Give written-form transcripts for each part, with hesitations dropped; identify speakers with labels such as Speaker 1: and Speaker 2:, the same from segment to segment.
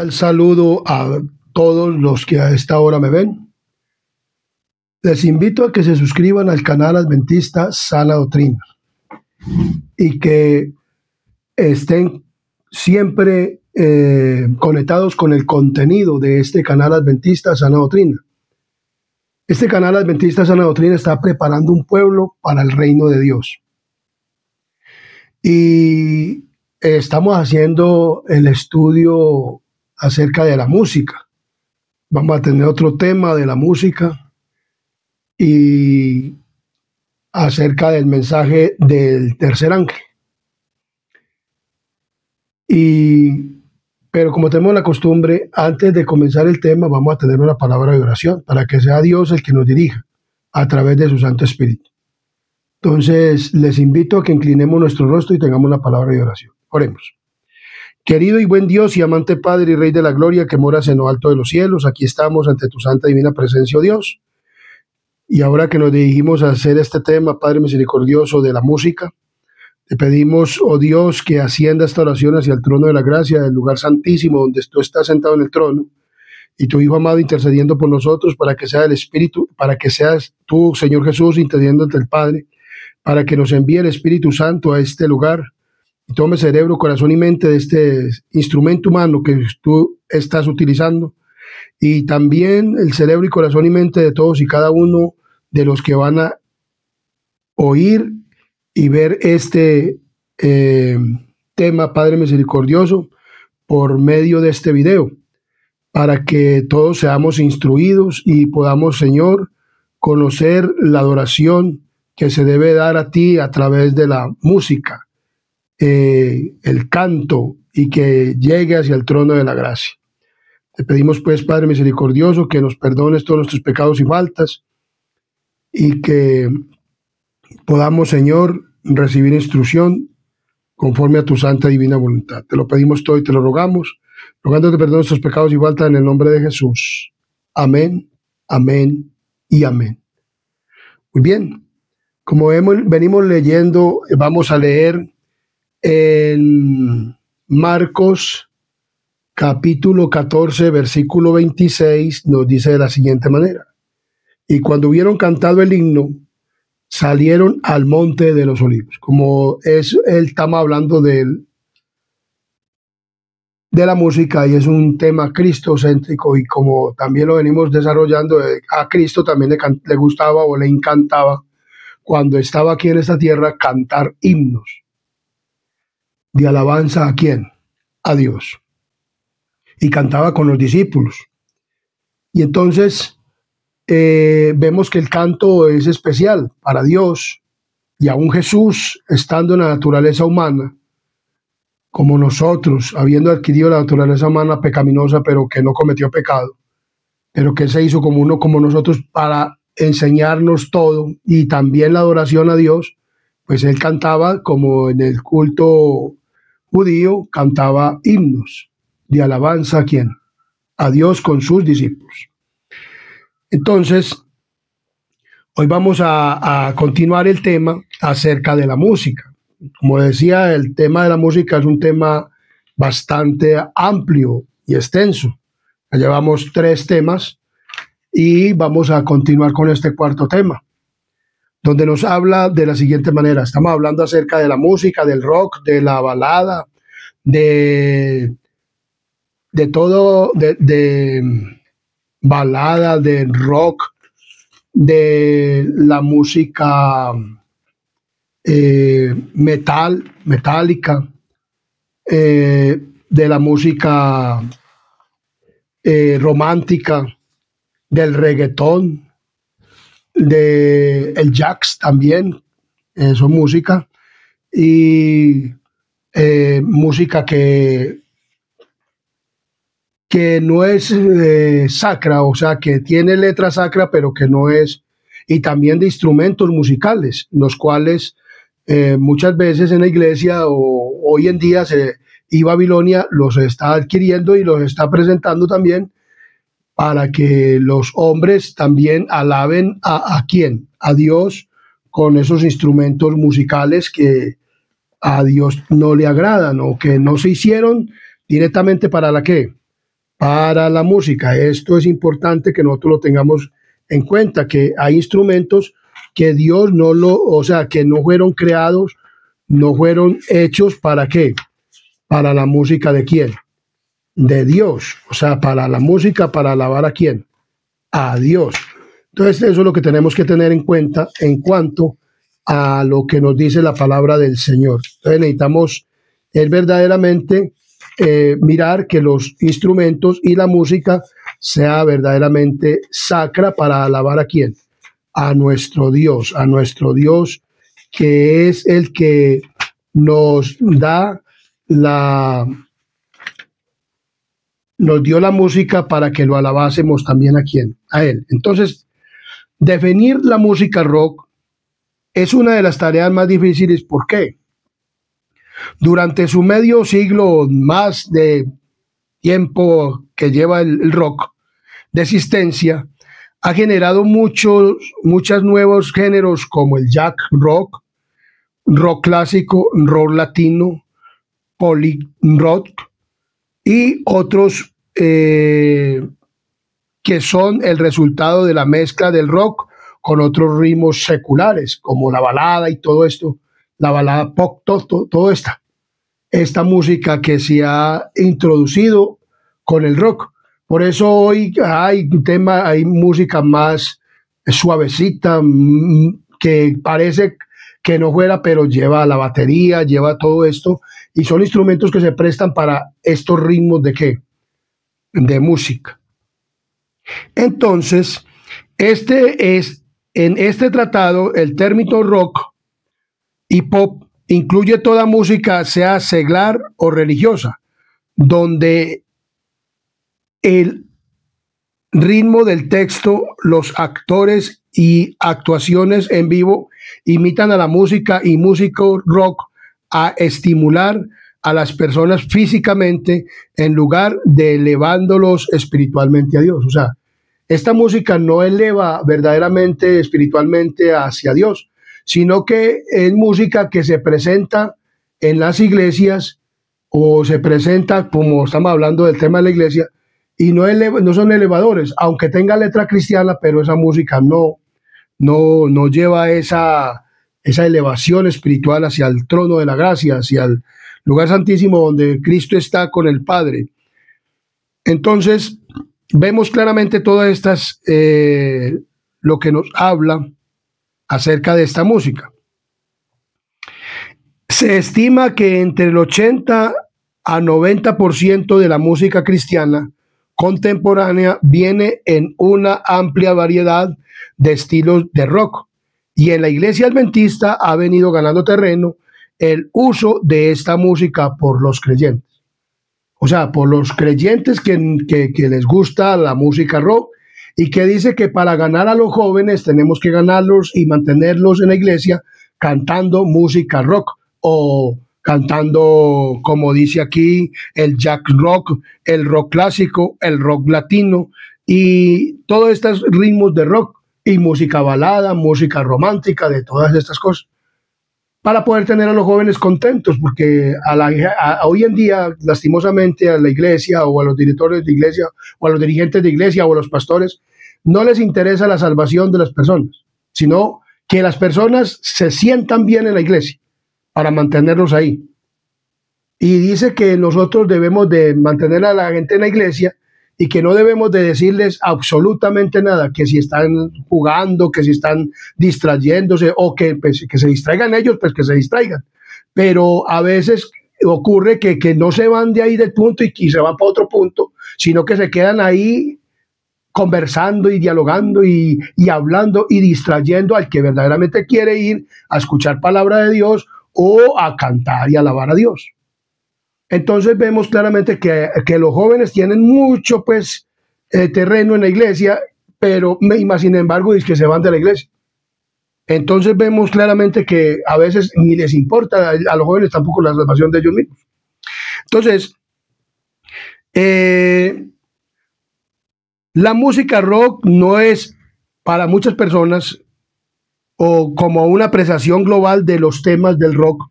Speaker 1: El saludo a todos los que a esta hora me ven. Les invito a que se suscriban al canal Adventista Sana Doctrina y que estén siempre conectados con el contenido de este canal Adventista Sana Doctrina. Este canal Adventista Sana Doctrina está preparando un pueblo para el reino de Dios. Y estamos haciendo el estudio acerca de la música. Vamos a tener otro tema de la música y acerca del mensaje del tercer ángel. Pero como tenemos la costumbre, antes de comenzar el tema, vamos a tener una palabra de oración para que sea Dios el que nos dirija a través de su Santo Espíritu. Entonces, les invito a que inclinemos nuestro rostro y tengamos una palabra de oración. Oremos. Querido y buen Dios y amante Padre y Rey de la Gloria, que moras en lo alto de los cielos, aquí estamos ante tu santa divina presencia, oh Dios. Y ahora que nos dirigimos a hacer este tema, Padre misericordioso, de la música, te pedimos, oh Dios, que ascienda esta oración hacia el trono de la gracia, del lugar santísimo donde tú estás sentado en el trono, y tu Hijo amado intercediendo por nosotros para que sea el Espíritu, para que seas tú, Señor Jesús, intercediendo ante el Padre, para que nos envíe el Espíritu Santo a este lugar y tome cerebro, corazón y mente de este instrumento humano que tú estás utilizando, y también el cerebro y corazón y mente de todos y cada uno de los que van a oír y ver este tema, Padre misericordioso, por medio de este video, para que todos seamos instruidos y podamos, Señor, conocer la adoración que se debe dar a ti a través de la música, el canto, y que llegue hacia el trono de la gracia. Te pedimos pues, Padre misericordioso, que nos perdones todos nuestros pecados y faltas y que podamos, Señor, recibir instrucción conforme a tu santa y divina voluntad. Te lo pedimos todo y te lo rogamos, rogándote perdón nuestros pecados y faltas en el nombre de Jesús. Amén, amén y amén. Muy bien, como venimos leyendo, vamos a leer en Marcos capítulo 14, versículo 26, nos dice de la siguiente manera: y cuando hubieron cantado el himno, salieron al monte de los olivos. Como él estamos hablando de la música y es un tema cristocéntrico, y como también lo venimos desarrollando, a Cristo también le gustaba o le encantaba, cuando estaba aquí en esta tierra, cantar himnos de alabanza. ¿A quién? A Dios. Y cantaba con los discípulos. Y entonces vemos que el canto es especial para Dios, y aún Jesús, estando en la naturaleza humana, como nosotros, habiendo adquirido la naturaleza humana pecaminosa, pero que no cometió pecado, pero que Él se hizo como uno como nosotros para enseñarnos todo, y también la adoración a Dios, pues Él cantaba, como en el culto judío, cantaba himnos de alabanza. ¿A quién? A Dios con sus discípulos. Entonces, hoy vamos a continuar el tema acerca de la música. Como decía, el tema de la música es un tema bastante amplio y extenso. Ya llevamos 3 temas y vamos a continuar con este cuarto tema, donde nos habla de la siguiente manera. Estamos hablando acerca de la música, del rock, de la balada, de todo, de balada, de rock, de la música metálica, de la música romántica, del reggaetón, del jazz también, son música, y música que no es sacra, o sea, que tiene letra sacra, pero que no es, y también de instrumentos musicales, los cuales muchas veces en la iglesia o hoy en día y Babilonia los está adquiriendo y los está presentando también, para que los hombres también alaben a quién, a Dios, con esos instrumentos musicales que a Dios no le agradan, o que no se hicieron directamente para la ¿qué? para la música. Esto es importante que nosotros lo tengamos en cuenta, que hay instrumentos que Dios no o sea, que no fueron creados, no fueron hechos para qué, para la música de quién, de Dios, o sea, para la música, para alabar a quién, a Dios. Entonces eso es lo que tenemos que tener en cuenta en cuanto a lo que nos dice la palabra del Señor. Entonces necesitamos verdaderamente mirar que los instrumentos y la música sea verdaderamente sacra para alabar a quién, a nuestro Dios que es el que nos da nos dio la música para que lo alabásemos también a quién, a Él. Entonces, definir la música rock es una de las tareas más difíciles. ¿Por qué? Durante su medio siglo más de tiempo que lleva el rock de existencia, ha generado muchos nuevos géneros como el jack rock, rock clásico, rock latino, poli rock y otros que son el resultado de la mezcla del rock con otros ritmos seculares, como la balada y todo esto, la balada pop, todo esta música que se ha introducido con el rock. Por eso hoy hay música más suavecita, que parece que no fuera, pero lleva la batería, lleva todo esto, y son instrumentos que se prestan para estos ritmos de ¿qué? De música. Entonces, en este tratado, el término rock y pop incluye toda música, sea seglar o religiosa, donde el ritmo del texto, los actores y actuaciones en vivo imitan a la música y músico rock a estimular a las personas físicamente en lugar de elevándolos espiritualmente a Dios. O sea, esta música no eleva verdaderamente espiritualmente hacia Dios, sino que es música que se presenta en las iglesias o se presenta, como estamos hablando del tema de la iglesia, y no son elevadores, aunque tenga letra cristiana, pero esa música no lleva esa elevación espiritual hacia el trono de la gracia, hacia el lugar santísimo donde Cristo está con el Padre. Entonces, vemos claramente todas estas, lo que nos habla acerca de esta música. Se estima que entre el 80 a 90% de la música cristiana contemporánea viene en una amplia variedad de estilos de rock, y en la iglesia adventista ha venido ganando terreno el uso de esta música por los creyentes. O sea, por los creyentes que les gusta la música rock, y que dice que para ganar a los jóvenes tenemos que ganarlos y mantenerlos en la iglesia cantando música rock o cantando, como dice aquí, el jack rock, el rock clásico, el rock latino y todos estos ritmos de rock y música balada, música romántica, de todas estas cosas, para poder tener a los jóvenes contentos, porque hoy en día, lastimosamente, a la iglesia o a los directores de iglesia o a los dirigentes de iglesia o a los pastores no les interesa la salvación de las personas, sino que las personas se sientan bien en la iglesia para mantenerlos ahí. Y dice que nosotros debemos de mantener a la gente en la iglesia y que no debemos de decirles absolutamente nada, que si están jugando, que si están distrayéndose o que se distraigan ellos, pues que se distraigan. Pero a veces ocurre que no se van de ahí del punto y se van para otro punto, sino que se quedan ahí conversando y dialogando y hablando y distrayendo al que verdaderamente quiere ir a escuchar palabra de Dios o a cantar y alabar a Dios. Entonces vemos claramente que los jóvenes tienen mucho terreno en la iglesia, pero sin embargo es que se van de la iglesia. Entonces vemos claramente que a veces ni les importa a los jóvenes tampoco la salvación de ellos mismos. Entonces, la música rock no es para muchas personas o como una apreciación global de los temas del rock.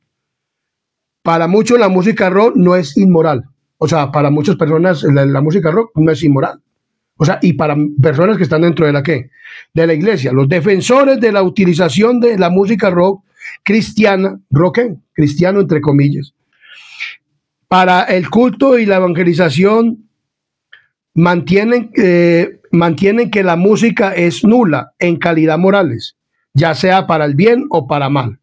Speaker 1: Para muchos la música rock no es inmoral, O sea, para muchas personas la música rock no es inmoral. O sea, y para personas que están dentro de la ¿qué? De la iglesia. Los defensores de la utilización de la música rock cristiana, cristiano entre comillas, para el culto y la evangelización mantienen que la música es nula en calidad morales, ya sea para el bien o para mal.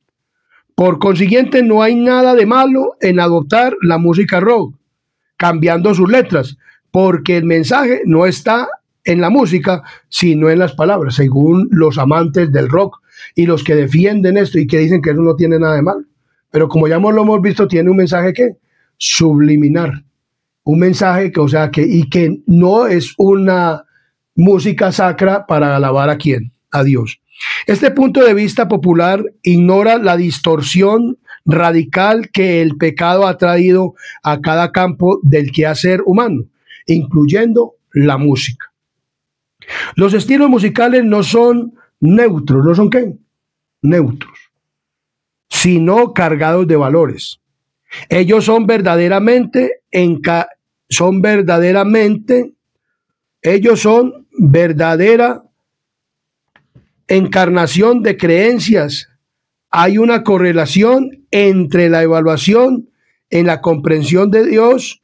Speaker 1: Por consiguiente, no hay nada de malo en adoptar la música rock, cambiando sus letras, porque el mensaje no está en la música, sino en las palabras, según los amantes del rock y los que defienden esto y que dicen que eso no tiene nada de malo. Pero como ya lo hemos visto, tiene un mensaje que subliminar, un mensaje que, o sea, que no es una música sacra para alabar a quién, a Dios. Este punto de vista popular ignora la distorsión radical que el pecado ha traído a cada campo del quehacer humano, incluyendo la música. Los estilos musicales no son neutros, ¿no son qué? Neutros, sino cargados de valores. Ellos son verdaderamente verdadera encarnación de creencias. Hay una correlación entre la evaluación en la comprensión de Dios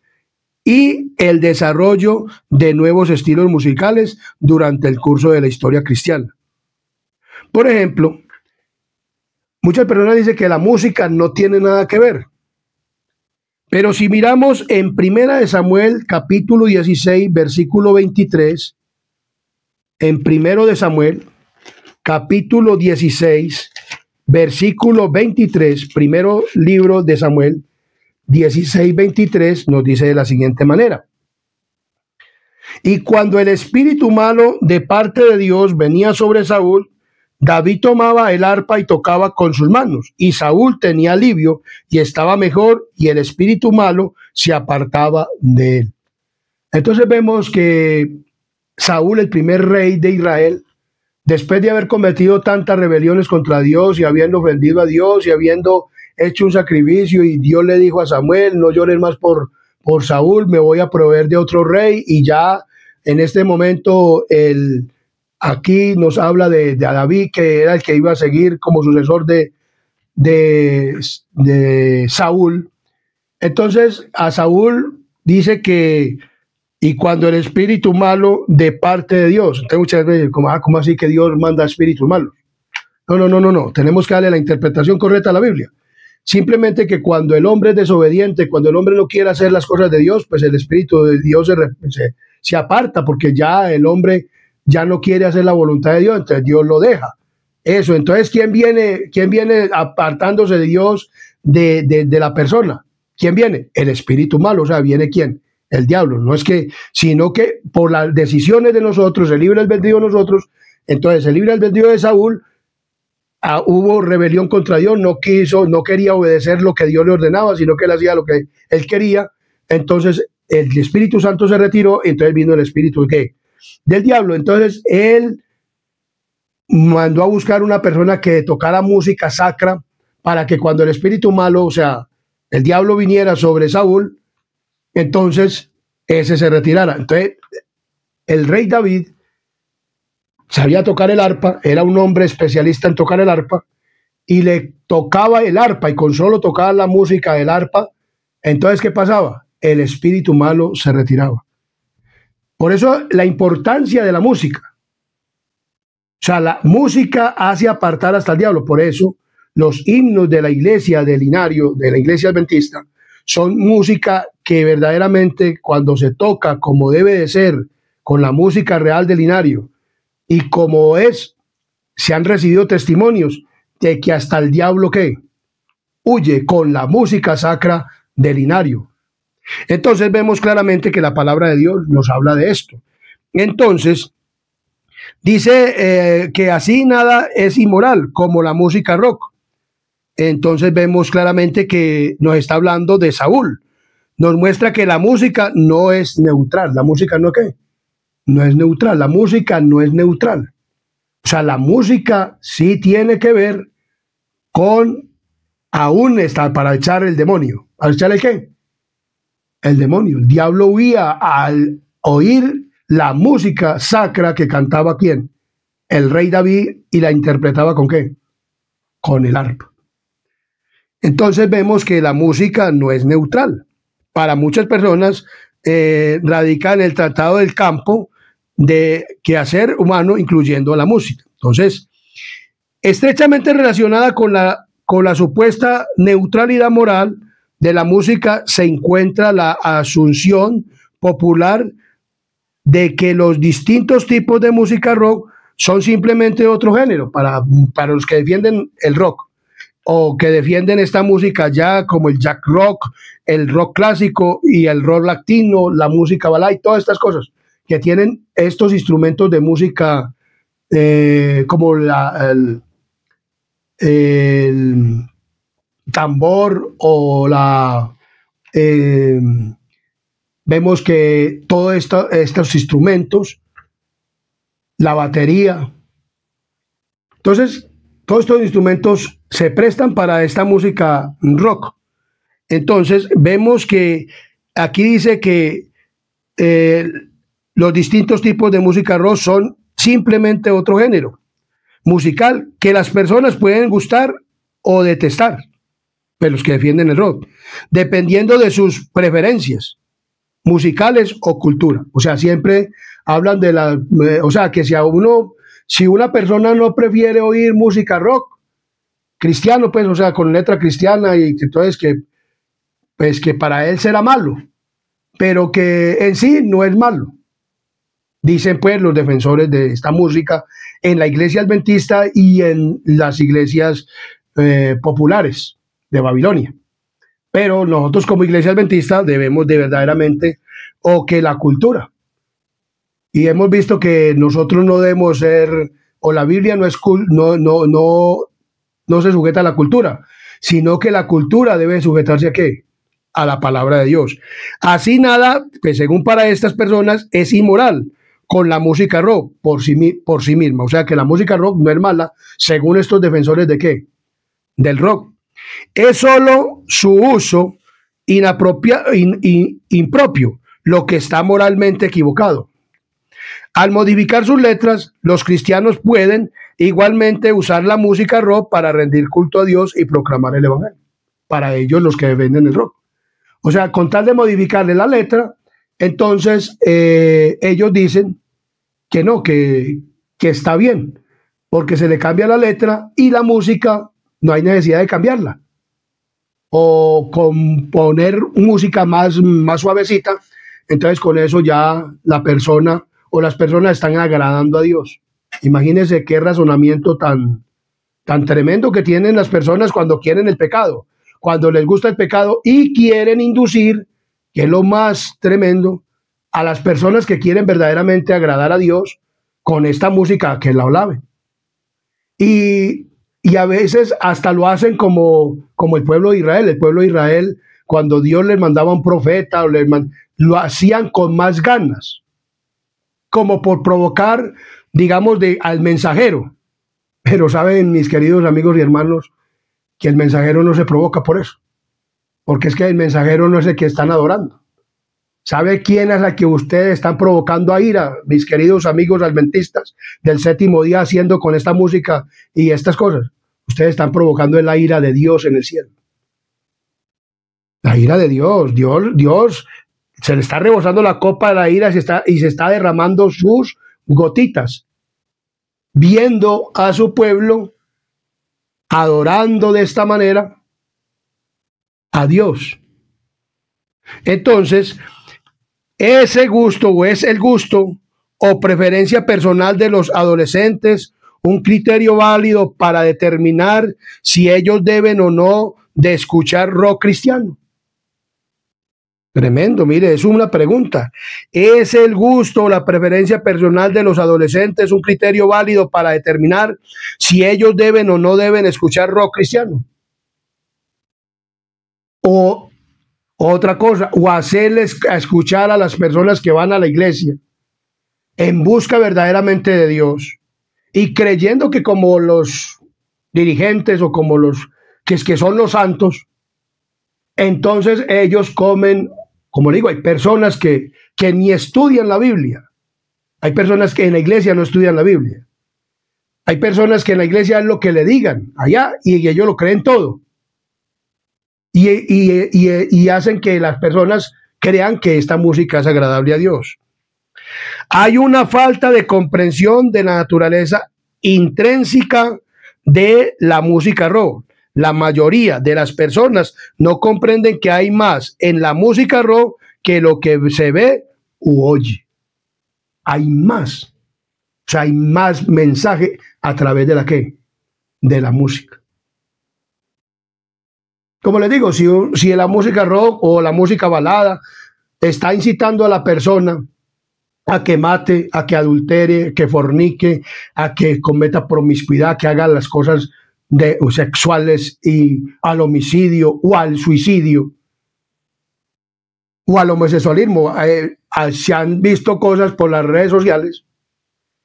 Speaker 1: y el desarrollo de nuevos estilos musicales durante el curso de la historia cristiana. Por ejemplo, muchas personas dicen que la música no tiene nada que ver. Pero si miramos en 1 Samuel capítulo 16, versículo 23, en 1 Samuel capítulo 16, versículo 23, primero libro de Samuel 16, 23, nos dice de la siguiente manera: y cuando el espíritu malo de parte de Dios venía sobre Saúl, David tomaba el arpa y tocaba con sus manos, y Saúl tenía alivio y estaba mejor, y el espíritu malo se apartaba de él. Entonces vemos que Saúl, el primer rey de Israel, después de haber cometido tantas rebeliones contra Dios y habiendo ofendido a Dios y habiendo hecho un sacrificio, y Dios le dijo a Samuel: no llores más por Saúl, me voy a proveer de otro rey. Y ya en este momento aquí nos habla de David, que era el que iba a seguir como sucesor de Saúl. Entonces a Saúl dice que y cuando el espíritu malo de parte de Dios. Entonces muchas veces, ¿cómo así que Dios manda espíritus malos? No. Tenemos que darle la interpretación correcta a la Biblia. Simplemente que cuando el hombre es desobediente, cuando el hombre no quiere hacer las cosas de Dios, pues el espíritu de Dios se aparta, porque ya el hombre ya no quiere hacer la voluntad de Dios, entonces Dios lo deja. Eso, entonces, ¿quién viene apartándose de Dios de la persona? ¿Quién viene? El espíritu malo. O sea, ¿viene quién? El diablo. No es que, sino que por las decisiones de nosotros, el libre albedrío de nosotros. Entonces el libre albedrío de Saúl, hubo rebelión contra Dios, no quería obedecer lo que Dios le ordenaba, sino que él hacía lo que él quería. Entonces el Espíritu Santo se retiró, y entonces vino el espíritu del diablo. Entonces él mandó a buscar una persona que tocara música sacra, para que cuando el espíritu malo, o sea, el diablo, viniera sobre Saúl, entonces ese se retirara. Entonces el rey David sabía tocar el arpa, era un hombre especialista en tocar el arpa, y le tocaba el arpa, y con solo tocar la música del arpa, entonces ¿qué pasaba? El espíritu malo se retiraba. Por eso la importancia de la música. O sea, la música hace apartar hasta el diablo. Por eso los himnos de la iglesia de Linario, de la iglesia adventista, son música que verdaderamente, cuando se toca como debe de ser, con la música real de Linario, y como se han recibido testimonios de que hasta el diablo huye con la música sacra de Linario. Entonces vemos claramente que la palabra de Dios nos habla de esto. Entonces dice que así nada es inmoral como la música rock. Entonces vemos claramente que nos está hablando de Saúl. Nos muestra que la música no es neutral. La música no no es neutral. La música no es neutral. O sea, la música sí tiene que ver con aún está para echar el demonio. ¿Para echarle qué? El demonio. El diablo huía al oír la música sacra que cantaba ¿quién? El rey David, y la interpretaba ¿con qué? Con el arpa. Entonces vemos que la música no es neutral. Para muchas personas radica en el tratado del campo de quehacer humano, incluyendo la música. Entonces, estrechamente relacionada con la supuesta neutralidad moral de la música se encuentra la asunción popular de que los distintos tipos de música rock son simplemente otro género para los que defienden el rock o que defienden esta música ya como el jack rock, el rock clásico y el rock latino, la música balada y todas estas cosas que tienen estos instrumentos de música como el tambor o vemos que todos estos instrumentos, la batería, entonces todos estos instrumentos se prestan para esta música rock. Entonces vemos que aquí dice que los distintos tipos de música rock son simplemente otro género musical que las personas pueden gustar o detestar, pero los que defienden el rock, dependiendo de sus preferencias musicales o cultura. O sea, siempre hablan de o sea, que si una persona no prefiere oír música rock, cristiano, pues, o sea, con letra cristiana, y entonces pues, que para él será malo, pero que en sí no es malo. Dicen pues los defensores de esta música en la iglesia adventista y en las iglesias populares de Babilonia. Pero nosotros como iglesia adventista debemos de verdaderamente, o que la cultura. Y hemos visto que nosotros no debemos ser, o la Biblia no se sujeta a la cultura, sino que la cultura debe sujetarse ¿a qué? A la palabra de Dios. Así nada, pues según para estas personas, es inmoral con la música rock por sí misma. O sea que la música rock no es mala, según estos defensores de ¿qué? Del rock. Es solo su uso impropio lo que está moralmente equivocado. Al modificar sus letras, los cristianos pueden igualmente usar la música rock para rendir culto a Dios y proclamar el evangelio. Para ellos, los que venden el rock. O sea, con tal de modificarle la letra, entonces ellos dicen que no, que está bien, porque se le cambia la letra y la música no hay necesidad de cambiarla. O componer música más suavecita, entonces con eso ya la persona o las personas están agradando a Dios. Imagínense qué razonamiento tan tremendo que tienen las personas cuando quieren el pecado, cuando les gusta el pecado y quieren inducir, que es lo más tremendo, a las personas que quieren verdaderamente agradar a Dios con esta música que la alaben. Y a veces hasta lo hacen como el pueblo de Israel. El pueblo de Israel, cuando Dios les mandaba un profeta, lo hacían con más ganas, como por provocar, digamos, al mensajero. Pero saben, mis queridos amigos y hermanos, que el mensajero no se provoca por eso, porque es que el mensajero no es el que están adorando. ¿Sabe quién es la que ustedes están provocando a ira, mis queridos amigos adventistas del séptimo día, haciendo con esta música y estas cosas? Ustedes están provocando la ira de Dios en el cielo. La ira de Dios. Dios se le está rebosando la copa de la ira y se está derramando sus gotitas, viendo a su pueblo adorando de esta manera a Dios. Entonces, ese gusto o es el gusto o preferencia personal de los adolescentes un criterio válido para determinar si ellos deben o no de escuchar rock cristiano. Tremendo, mire, es una pregunta. ¿Es el gusto o la preferencia personal de los adolescentes un criterio válido para determinar si ellos deben o no deben escuchar rock cristiano? O otra cosa, o hacerles escuchar a las personas que van a la iglesia en busca verdaderamente de Dios y creyendo que como los dirigentes o como los que son los santos, entonces ellos comen como le digo, hay personas que ni estudian la Biblia. Hay personas que en la iglesia no estudian la Biblia. Hay personas que en la iglesia es lo que le digan allá y ellos lo creen todo. Y hacen que las personas crean que esta música es agradable a Dios. Hay una falta de comprensión de la naturaleza intrínseca de la música rock. La mayoría de las personas no comprenden que hay más en la música rock que lo que se ve u oye. Hay más. O sea, hay más mensaje a través de la ¿qué? De la música. Como les digo, si la música rock o la música balada está incitando a la persona a que mate, a que adultere, que fornique, a que cometa promiscuidad, que haga las cosas sexuales y al homicidio o al suicidio o al homosexualismo. Se han visto cosas por las redes sociales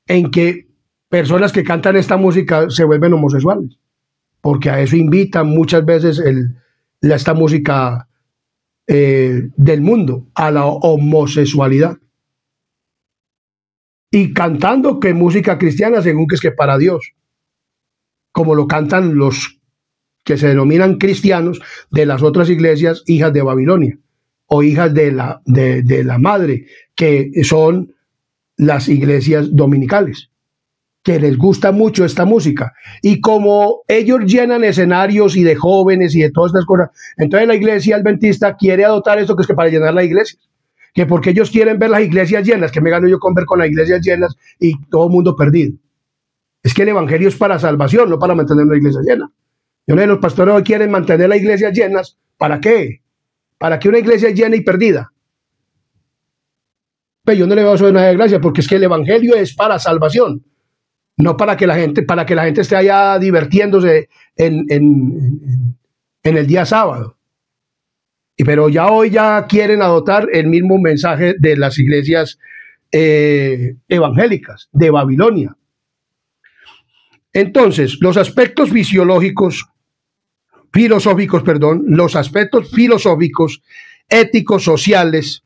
Speaker 1: en que personas que cantan esta música se vuelven homosexuales, porque a eso invitan muchas veces esta música del mundo, a la homosexualidad. Y cantando que música cristiana, según que es que para Dios, como lo cantan los que se denominan cristianos de las otras iglesias, hijas de Babilonia, o hijas de la madre, que son las iglesias dominicales, que les gusta mucho esta música. Y como ellos llenan escenarios y de jóvenes y de todas estas cosas, entonces la iglesia adventista quiere adoptar esto, que es que para llenar la iglesia, que porque ellos quieren ver las iglesias llenas, que me gano yo con ver con las iglesias llenas y todo el mundo perdido. Es que el evangelio es para salvación, no para mantener una iglesia llena. Yo no sé, los pastores hoy quieren mantener las iglesias llenas, ¿para qué? ¿Para que una iglesia llena y perdida? Pero yo no le veo eso de nada de gracia, porque es que el evangelio es para salvación, no para que la gente esté allá divirtiéndose en el día sábado. Pero ya hoy ya quieren adoptar el mismo mensaje de las iglesias evangélicas de Babilonia. Entonces, los aspectos filosóficos, éticos, sociales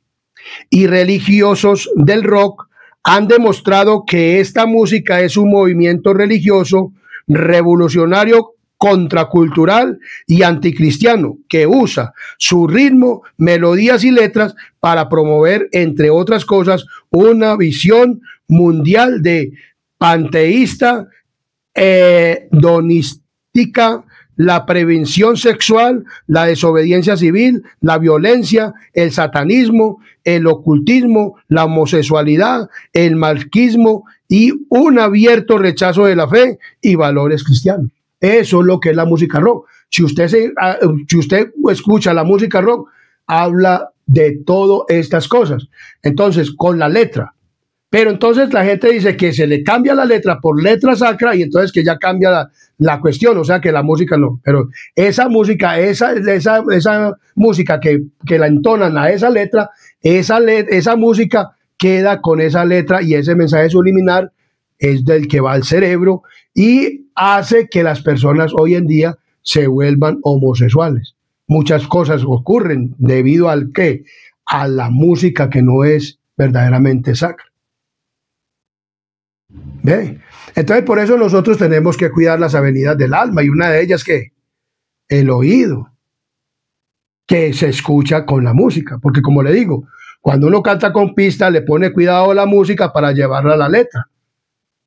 Speaker 1: y religiosos del rock han demostrado que esta música es un movimiento religioso, revolucionario, contracultural y anticristiano, que usa su ritmo, melodías y letras para promover, entre otras cosas, una visión mundial de panteísta, hedonística, la prevención sexual, la desobediencia civil, la violencia, el satanismo, el ocultismo, la homosexualidad, el marxismo y un abierto rechazo de la fe y valores cristianos. Eso es lo que es la música rock. Si usted escucha la música rock, habla de todas estas cosas. Entonces, con la letra. Pero entonces la gente dice que se le cambia la letra por letra sacra y entonces que ya cambia la cuestión, o sea que la música no. Pero esa música, esa música que la entonan a esa letra, esa música queda con esa letra y ese mensaje subliminal es del que va al cerebro y hace que las personas hoy en día se vuelvan homosexuales. Muchas cosas ocurren debido al ¿qué? A la música que no es verdaderamente sacra. ¿Ve? Entonces por eso nosotros tenemos que cuidar las avenidas del alma y una de ellas que el oído que se escucha con la música, porque como le digo, cuando uno canta con pista le pone cuidado a la música para llevarla a la letra.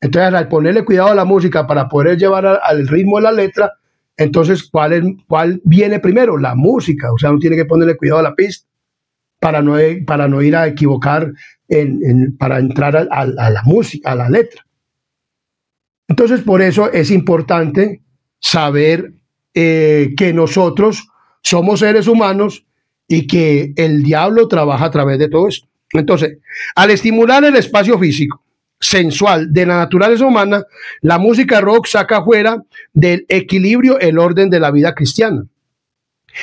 Speaker 1: Entonces al ponerle cuidado a la música para poder llevar al ritmo de la letra, entonces ¿cuál viene primero? La música, o sea, uno tiene que ponerle cuidado a la pista para no ir a equivocar para entrar a la música, a la letra. Entonces, por eso es importante saber que nosotros somos seres humanos y que el diablo trabaja a través de todo esto. Entonces, al estimular el espacio físico, sensual de la naturaleza humana, la música rock saca fuera del equilibrio el orden de la vida cristiana.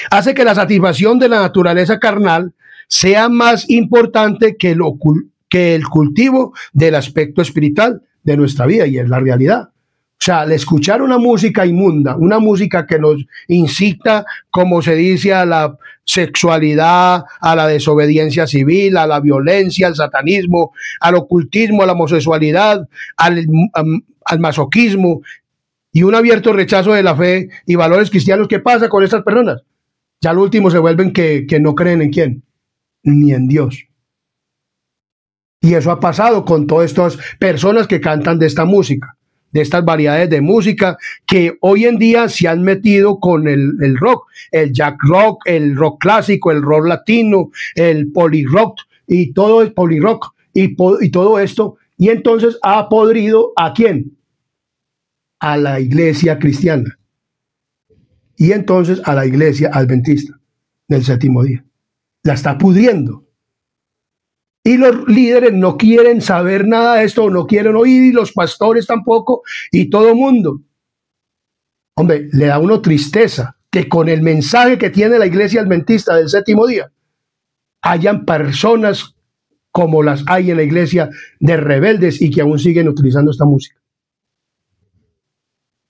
Speaker 1: Hace que la satisfacción de la naturaleza carnal sea más importante que el cultivo del aspecto espiritual de nuestra vida, y es la realidad. O O sea, al escuchar una música inmunda, una música que nos incita, como se dice, a la sexualidad, a la desobediencia civil, a la violencia, al satanismo, al ocultismo, a la homosexualidad, al masoquismo y un abierto rechazo de la fe y valores cristianos, ¿qué pasa con estas personas? Ya al último se vuelven que no creen en quién, ni en Dios. Y eso ha pasado con todas estas personas que cantan de esta música, de estas variedades de música que hoy en día se han metido con el rock, el jack rock, el rock clásico, el rock latino, el polirock y todo el polirock y todo esto. Y entonces ha podrido ¿a quién? A la iglesia cristiana. Y entonces a la iglesia adventista del séptimo día. La está pudriendo. Y los líderes no quieren saber nada de esto, no quieren oír, y los pastores tampoco, y todo el mundo. Hombre, le da a uno tristeza que con el mensaje que tiene la iglesia adventista del séptimo día, hayan personas como las hay en la iglesia de rebeldes y que aún siguen utilizando esta música.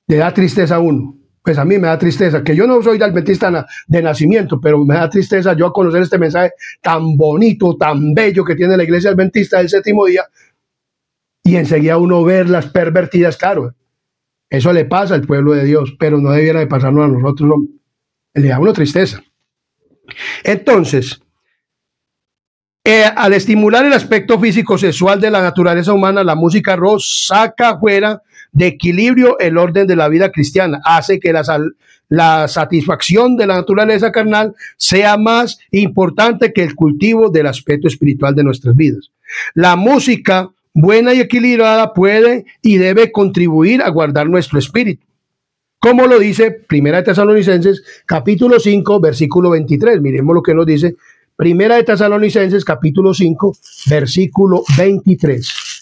Speaker 1: Le da tristeza a uno. Pues a mí me da tristeza, que yo no soy adventista de nacimiento, pero me da tristeza yo a conocer este mensaje tan bonito, tan bello que tiene la iglesia adventista del séptimo día, y enseguida uno ver las pervertidas, claro, eso le pasa al pueblo de Dios, pero no debiera de pasarnos a nosotros, le da a uno tristeza. Entonces, al estimular el aspecto físico sexual de la naturaleza humana, la música rock saca fuera de equilibrio el orden de la vida cristiana, hace que la satisfacción de la naturaleza carnal sea más importante que el cultivo del aspecto espiritual de nuestras vidas. La música buena y equilibrada puede y debe contribuir a guardar nuestro espíritu, como lo dice Primera de Tesalonicenses, capítulo 5, versículo 23. Miremos lo que nos dice Primera de Tesalonicenses, capítulo 5, versículo 23.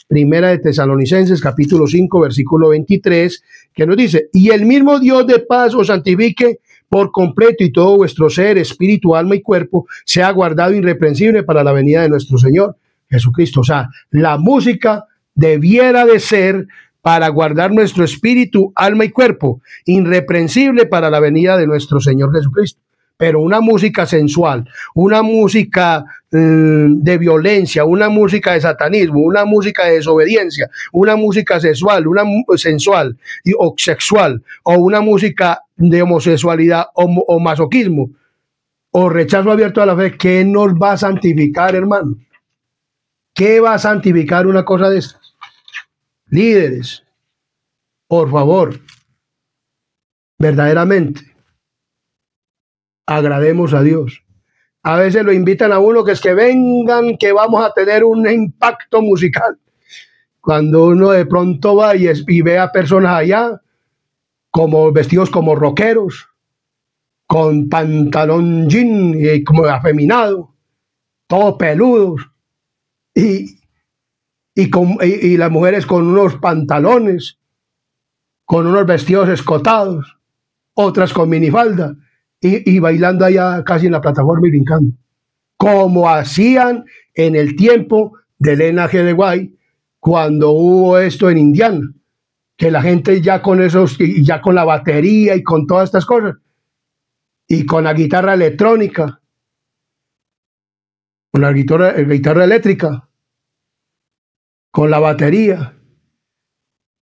Speaker 1: Primera de Tesalonicenses, capítulo 5, versículo 23, que nos dice: y el mismo Dios de paz os santifique por completo, y todo vuestro ser, espíritu, alma y cuerpo sea guardado irreprensible para la venida de nuestro Señor Jesucristo. O sea, la música debiera de ser para guardar nuestro espíritu, alma y cuerpo, irreprensible para la venida de nuestro Señor Jesucristo. Pero una música sensual, una música de violencia, una música de satanismo, una música de desobediencia, una música sexual, sensual o sexual, o una música de homosexualidad o masoquismo, o rechazo abierto a la fe, ¿qué nos va a santificar, hermano? ¿Qué va a santificar una cosa de estas? Líderes, por favor, verdaderamente, agrademos a Dios. A veces lo invitan a uno que es que vengan, que vamos a tener un impacto musical. Cuando uno de pronto va y ve a personas allá como vestidos como rockeros, con pantalón jean y como afeminado, todos peludos, y las mujeres con unos pantalones, con unos vestidos escotados, otras con minifalda, y bailando allá casi en la plataforma y brincando, como hacían en el tiempo de Elena G. de White, cuando hubo esto en Indiana, que la gente ya con esos, ya con la batería y con todas estas cosas, y con la guitarra electrónica, con la guitarra eléctrica, con la batería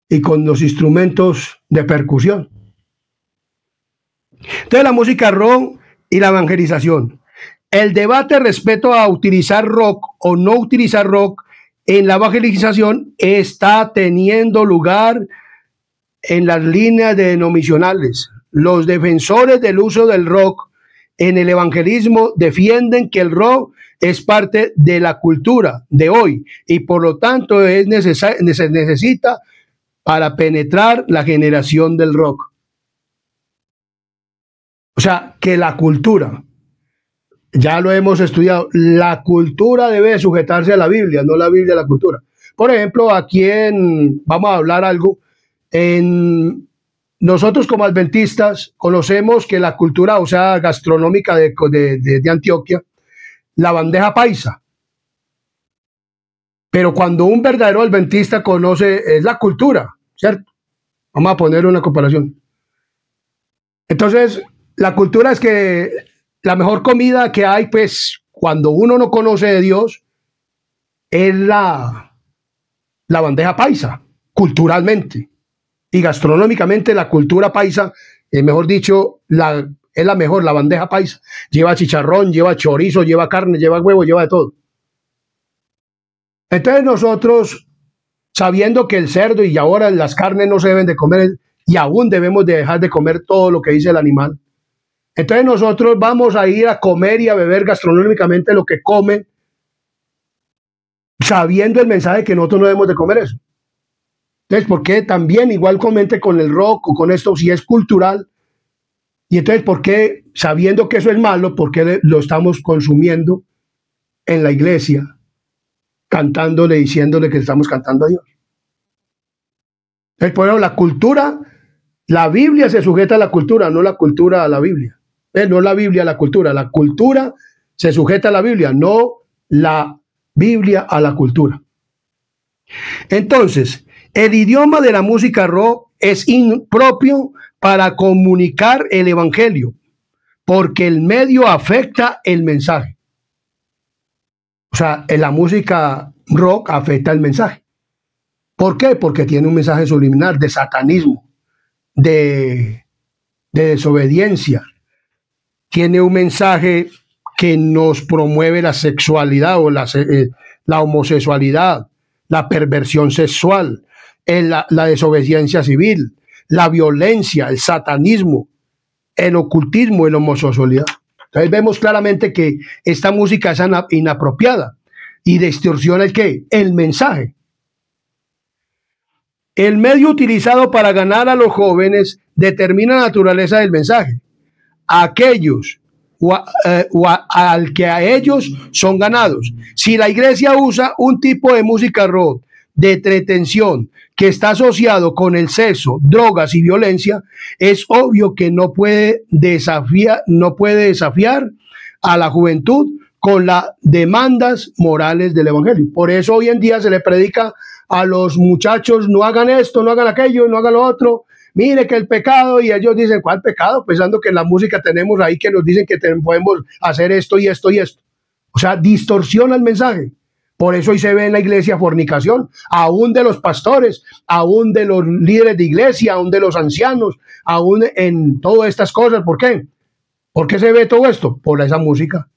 Speaker 1: y con los instrumentos de percusión. Entonces, la música rock y la evangelización. El debate respecto a utilizar rock o no utilizar rock en la evangelización está teniendo lugar en las líneas denominacionales. Los defensores del uso del rock en el evangelismo defienden que el rock es parte de la cultura de hoy y por lo tanto se necesita para penetrar la generación del rock. O sea, que la cultura, ya lo hemos estudiado, la cultura debe sujetarse a la Biblia, no la Biblia a la cultura. Por ejemplo, aquí vamos a hablar algo, nosotros como adventistas conocemos que la cultura, o sea, gastronómica de Antioquia, la bandeja paisa. Pero cuando un verdadero adventista conoce, es la cultura, ¿cierto? Vamos a poner una comparación. Entonces, la cultura es que la mejor comida que hay, pues, cuando uno no conoce de Dios, es la bandeja paisa, culturalmente. Y gastronómicamente la cultura paisa, mejor dicho, es la mejor, la bandeja paisa. Lleva chicharrón, lleva chorizo, lleva carne, lleva huevo, lleva de todo. Entonces nosotros, sabiendo que el cerdo y ahora las carnes no se deben de comer y aún debemos de dejar de comer todo lo que dice el animal, entonces nosotros vamos a ir a comer y a beber gastronómicamente lo que comen, sabiendo el mensaje que nosotros no debemos de comer eso. Entonces, ¿por qué también igualmente con el rock o con esto, si es cultural? Y entonces, ¿por qué, sabiendo que eso es malo, por qué lo estamos consumiendo en la iglesia, cantándole, diciéndole que estamos cantando a Dios? Entonces, por ejemplo, la cultura, la Biblia se sujeta a la cultura, no la cultura a la Biblia. No la Biblia a la cultura se sujeta a la Biblia, no la Biblia a la cultura. Entonces, el idioma de la música rock es impropio para comunicar el evangelio, porque el medio afecta el mensaje. O sea, en la música rock afecta el mensaje. ¿Por qué? Porque tiene un mensaje subliminal de satanismo, de desobediencia. Tiene un mensaje que nos promueve la sexualidad o la homosexualidad, la perversión sexual, la desobediencia civil, la violencia, el satanismo, el ocultismo y la homosexualidad. Entonces vemos claramente que esta música es inapropiada y distorsiona el mensaje. El medio utilizado para ganar a los jóvenes determina la naturaleza del mensaje. Aquellos al que a ellos son ganados. Si la iglesia usa un tipo de música rock de entretención que está asociado con el sexo, drogas y violencia, es obvio que no puede desafiar a la juventud con las demandas morales del evangelio. Por eso hoy en día se le predica a los muchachos: no hagan esto, no hagan aquello, no hagan lo otro. Mire que el pecado, y ellos dicen: ¿cuál pecado? Pensando que en la música tenemos ahí que nos dicen que podemos hacer esto y esto y esto. O sea, distorsiona el mensaje. Por eso hoy se ve en la iglesia fornicación, aún de los pastores, aún de los líderes de iglesia, aún de los ancianos, aún en todas estas cosas. ¿Por qué? ¿Por qué se ve todo esto? Por esa música.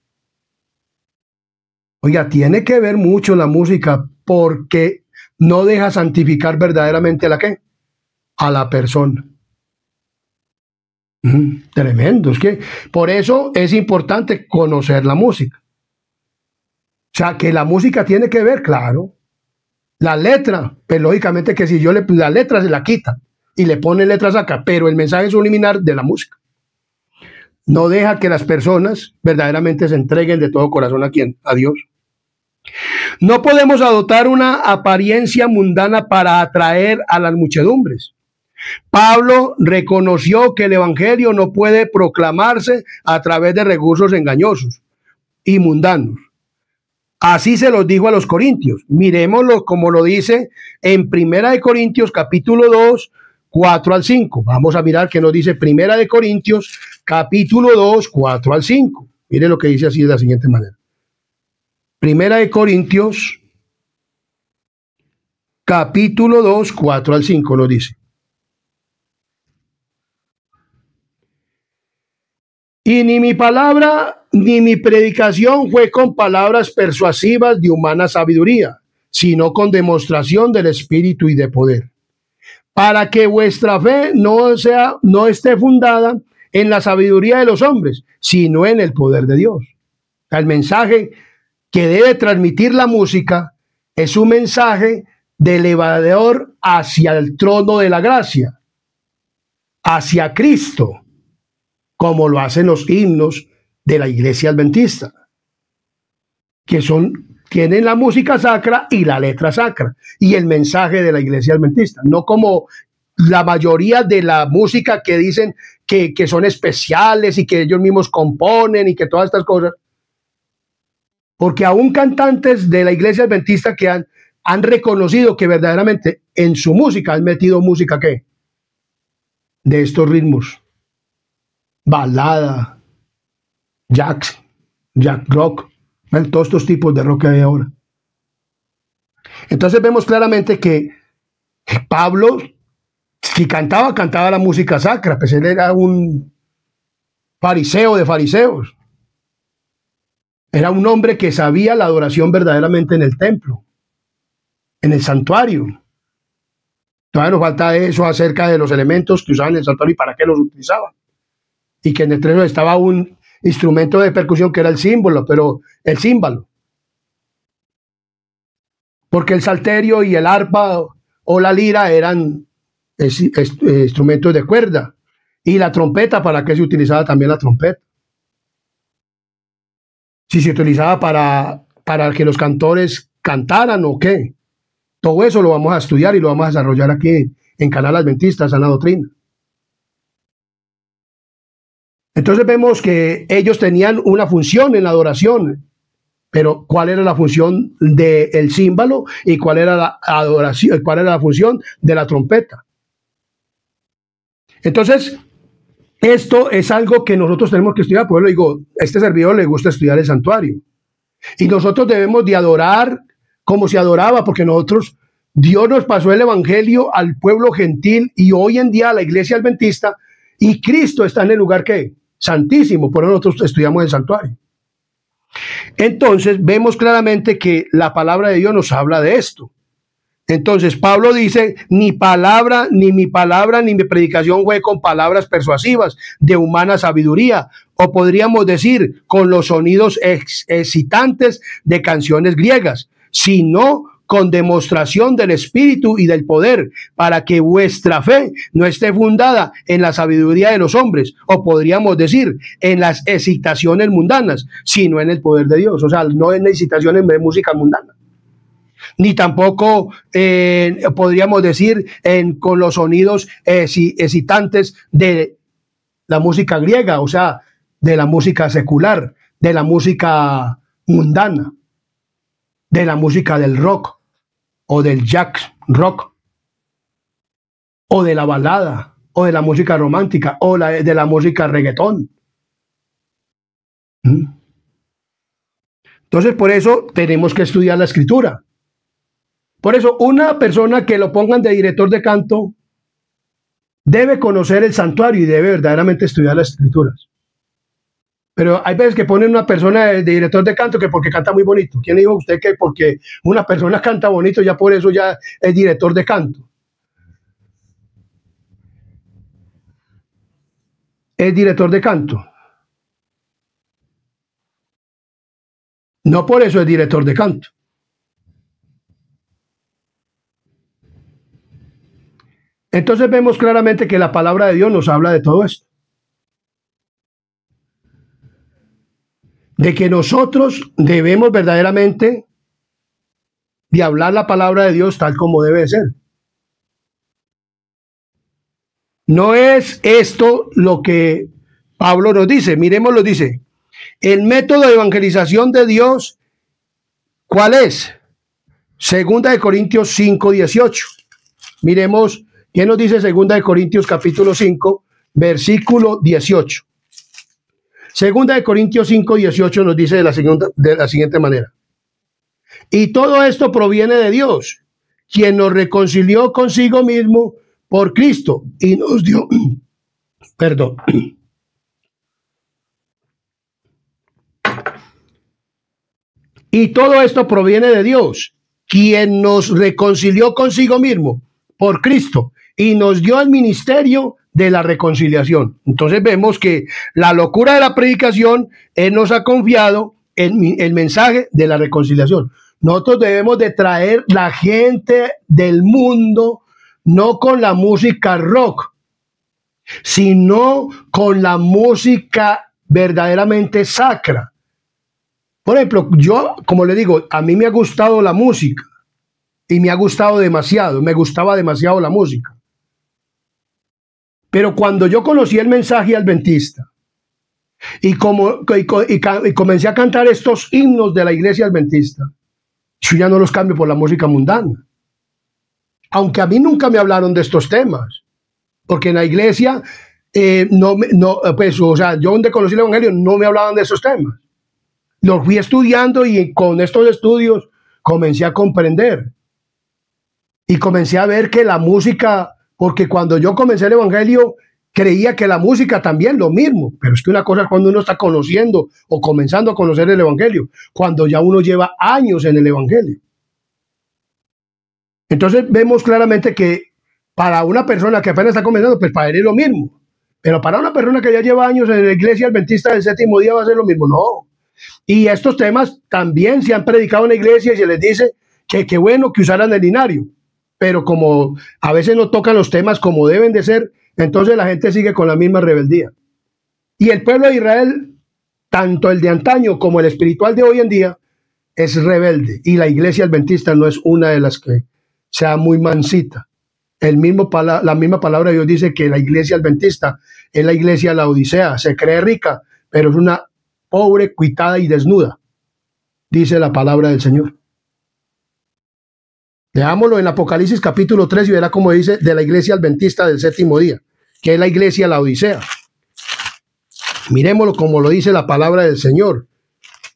Speaker 1: Oiga, tiene que ver mucho la música, porque no deja santificar verdaderamente a la persona. Tremendo. Es que por eso es importante conocer la música. O sea, que la música tiene que ver, claro. La letra, pues lógicamente que si la letra se la quita y le pone letras acá, pero el mensaje subliminal de la música no deja que las personas verdaderamente se entreguen de todo corazón a Dios. No podemos adoptar una apariencia mundana para atraer a las muchedumbres. Pablo reconoció que el evangelio no puede proclamarse a través de recursos engañosos y mundanos. Así se los dijo a los corintios. Miremoslo como lo dice en 1 Corintios capítulo 2, 4 al 5. Vamos a mirar qué nos dice 1 Corintios capítulo 2, 4 al 5. Mire lo que dice así de la siguiente manera. 1 Corintios capítulo 2, 4 al 5 nos dice: y ni mi palabra ni mi predicación fue con palabras persuasivas de humana sabiduría, sino con demostración del Espíritu y de poder, para que vuestra fe no esté fundada en la sabiduría de los hombres, sino en el poder de Dios. El mensaje que debe transmitir la música es un mensaje de elevador hacia el trono de la gracia, hacia Cristo, como lo hacen los himnos de la iglesia adventista, que tienen la música sacra y la letra sacra y el mensaje de la iglesia adventista, no como la mayoría de la música que dicen que son especiales y que ellos mismos componen y que todas estas cosas. Porque aún cantantes de la iglesia adventista que han reconocido que verdaderamente en su música han metido música de estos ritmos, balada, jazz, rock, ¿ven? Todos estos tipos de rock que hay ahora. Entonces vemos claramente que Pablo, si cantaba, cantaba la música sacra, pues él era un fariseo de fariseos. Era un hombre que sabía la adoración verdaderamente en el templo, en el santuario. Todavía nos falta eso acerca de los elementos que usaban en el santuario y para qué los utilizaban. Y que en el templo estaba un instrumento de percusión que era el címbalo. Porque el salterio y el arpa o la lira eran instrumentos de cuerda. Y la trompeta, ¿para qué se utilizaba también la trompeta? Si se utilizaba para que los cantores cantaran o qué. Todo eso lo vamos a estudiar y lo vamos a desarrollar aquí en Canal Adventista, Sana Doctrina. Entonces vemos que ellos tenían una función en la adoración, pero ¿cuál era la función del címbalo y cuál era la adoración, cuál era la función de la trompeta? Entonces, esto es algo que nosotros tenemos que estudiar. Por eso digo, a este servidor le gusta estudiar el santuario. Y nosotros debemos de adorar como se adoraba, porque Dios nos pasó el evangelio al pueblo gentil y hoy en día a la iglesia adventista, y Cristo está en el lugar que santísimo, por eso nosotros estudiamos el santuario. Entonces vemos claramente que la palabra de Dios nos habla de esto. Entonces Pablo dice, ni mi palabra, ni mi predicación fue con palabras persuasivas de humana sabiduría, o podríamos decir con los sonidos excitantes de canciones griegas, sino con demostración del Espíritu y del poder, para que vuestra fe no esté fundada en la sabiduría de los hombres, o podríamos decir en las excitaciones mundanas, sino en el poder de Dios. O sea, no en excitaciones de música mundana, ni tampoco podríamos decir con los sonidos excitantes de la música griega, o sea, de la música secular, de la música mundana, de la música del rock o del jazz rock o de la balada o de la música romántica o de la música reggaetón. Entonces, por eso tenemos que estudiar la escritura. Por eso, una persona que lo pongan de director de canto debe conocer el santuario y debe verdaderamente estudiar las escrituras. Pero hay veces que ponen una persona de director de canto que porque canta muy bonito. ¿Quién dijo usted que porque una persona canta bonito ya por eso ya es director de canto? Es director de canto. No por eso es director de canto. Entonces vemos claramente que la palabra de Dios nos habla de todo esto. De que nosotros debemos verdaderamente de hablar la palabra de Dios tal como debe ser. No es esto lo que Pablo nos dice. Miremos, lo dice. El método de evangelización de Dios, ¿cuál es? Segunda de Corintios 5, 18. Miremos qué nos dice Segunda de Corintios capítulo 5, versículo 18. Segunda de Corintios 5, 18 nos dice de la siguiente manera. Y todo esto proviene de Dios, quien nos reconcilió consigo mismo por Cristo y nos dio, perdón. Y todo esto proviene de Dios, quien nos reconcilió consigo mismo por Cristo y nos dio el ministerio de la reconciliación. Entonces vemos que la locura de la predicación, Él nos ha confiado el mensaje de la reconciliación. Nosotros debemos de traer la gente del mundo, no con la música rock, sino con la música verdaderamente sacra. Por ejemplo, yo, como le digo, a mí me ha gustado la música y me ha gustado demasiado, me gustaba demasiado la música. Pero cuando yo conocí el mensaje adventista y comencé a cantar estos himnos de la iglesia adventista, yo ya no los cambio por la música mundana. Aunque a mí nunca me hablaron de estos temas. porque en la iglesia, pues, o sea, yo donde conocí el evangelio no me hablaban de esos temas. Los fui estudiando y con estos estudios comencé a comprender y comencé a ver que la música, porque cuando yo comencé el evangelio creía que la música también lo mismo, pero es que una cosa es cuando uno está conociendo o comenzando a conocer el evangelio, cuando ya uno lleva años en el evangelio. Entonces vemos claramente que para una persona que apenas está comenzando, pues para él es lo mismo, pero para una persona que ya lleva años en la iglesia adventista del séptimo día va a ser lo mismo, no. Y estos temas también se han predicado en la iglesia y se les dice que qué bueno que usaran el linario, pero como a veces no tocan los temas como deben de ser, entonces la gente sigue con la misma rebeldía. Y el pueblo de Israel, tanto el de antaño como el espiritual de hoy en día, es rebelde. Y la iglesia adventista no es una de las que sea muy mansita. La misma palabra de Dios dice que la iglesia adventista es la iglesia laodicea. Se cree rica, pero es una pobre, cuitada y desnuda, dice la palabra del Señor. Leámoslo en Apocalipsis capítulo 3 y verá cómo dice de la iglesia adventista del séptimo día, que es la iglesia laodicea. Miremoslo como lo dice la palabra del Señor.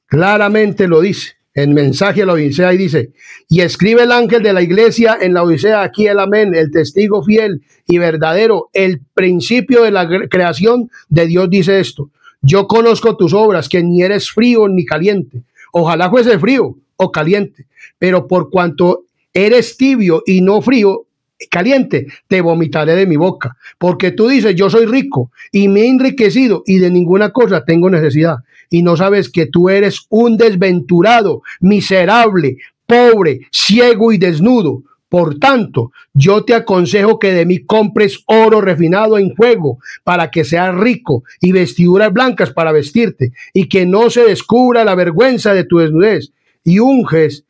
Speaker 1: Claramente lo dice. En mensaje a la Odisea y dice: y escribe el ángel de la iglesia en la Odisea, aquí el amén, el testigo fiel y verdadero, el principio de la creación de Dios, dice esto: yo conozco tus obras, que ni eres frío ni caliente. Ojalá fuese frío o caliente, pero por cuanto eres tibio y no frío, caliente, te vomitaré de mi boca. Porque tú dices: yo soy rico y me he enriquecido y de ninguna cosa tengo necesidad. Y no sabes que tú eres un desventurado, miserable, pobre, ciego y desnudo. Por tanto, yo te aconsejo que de mí compres oro refinado en fuego para que seas rico, y vestiduras blancas para vestirte, y que no se descubra la vergüenza de tu desnudez, y unge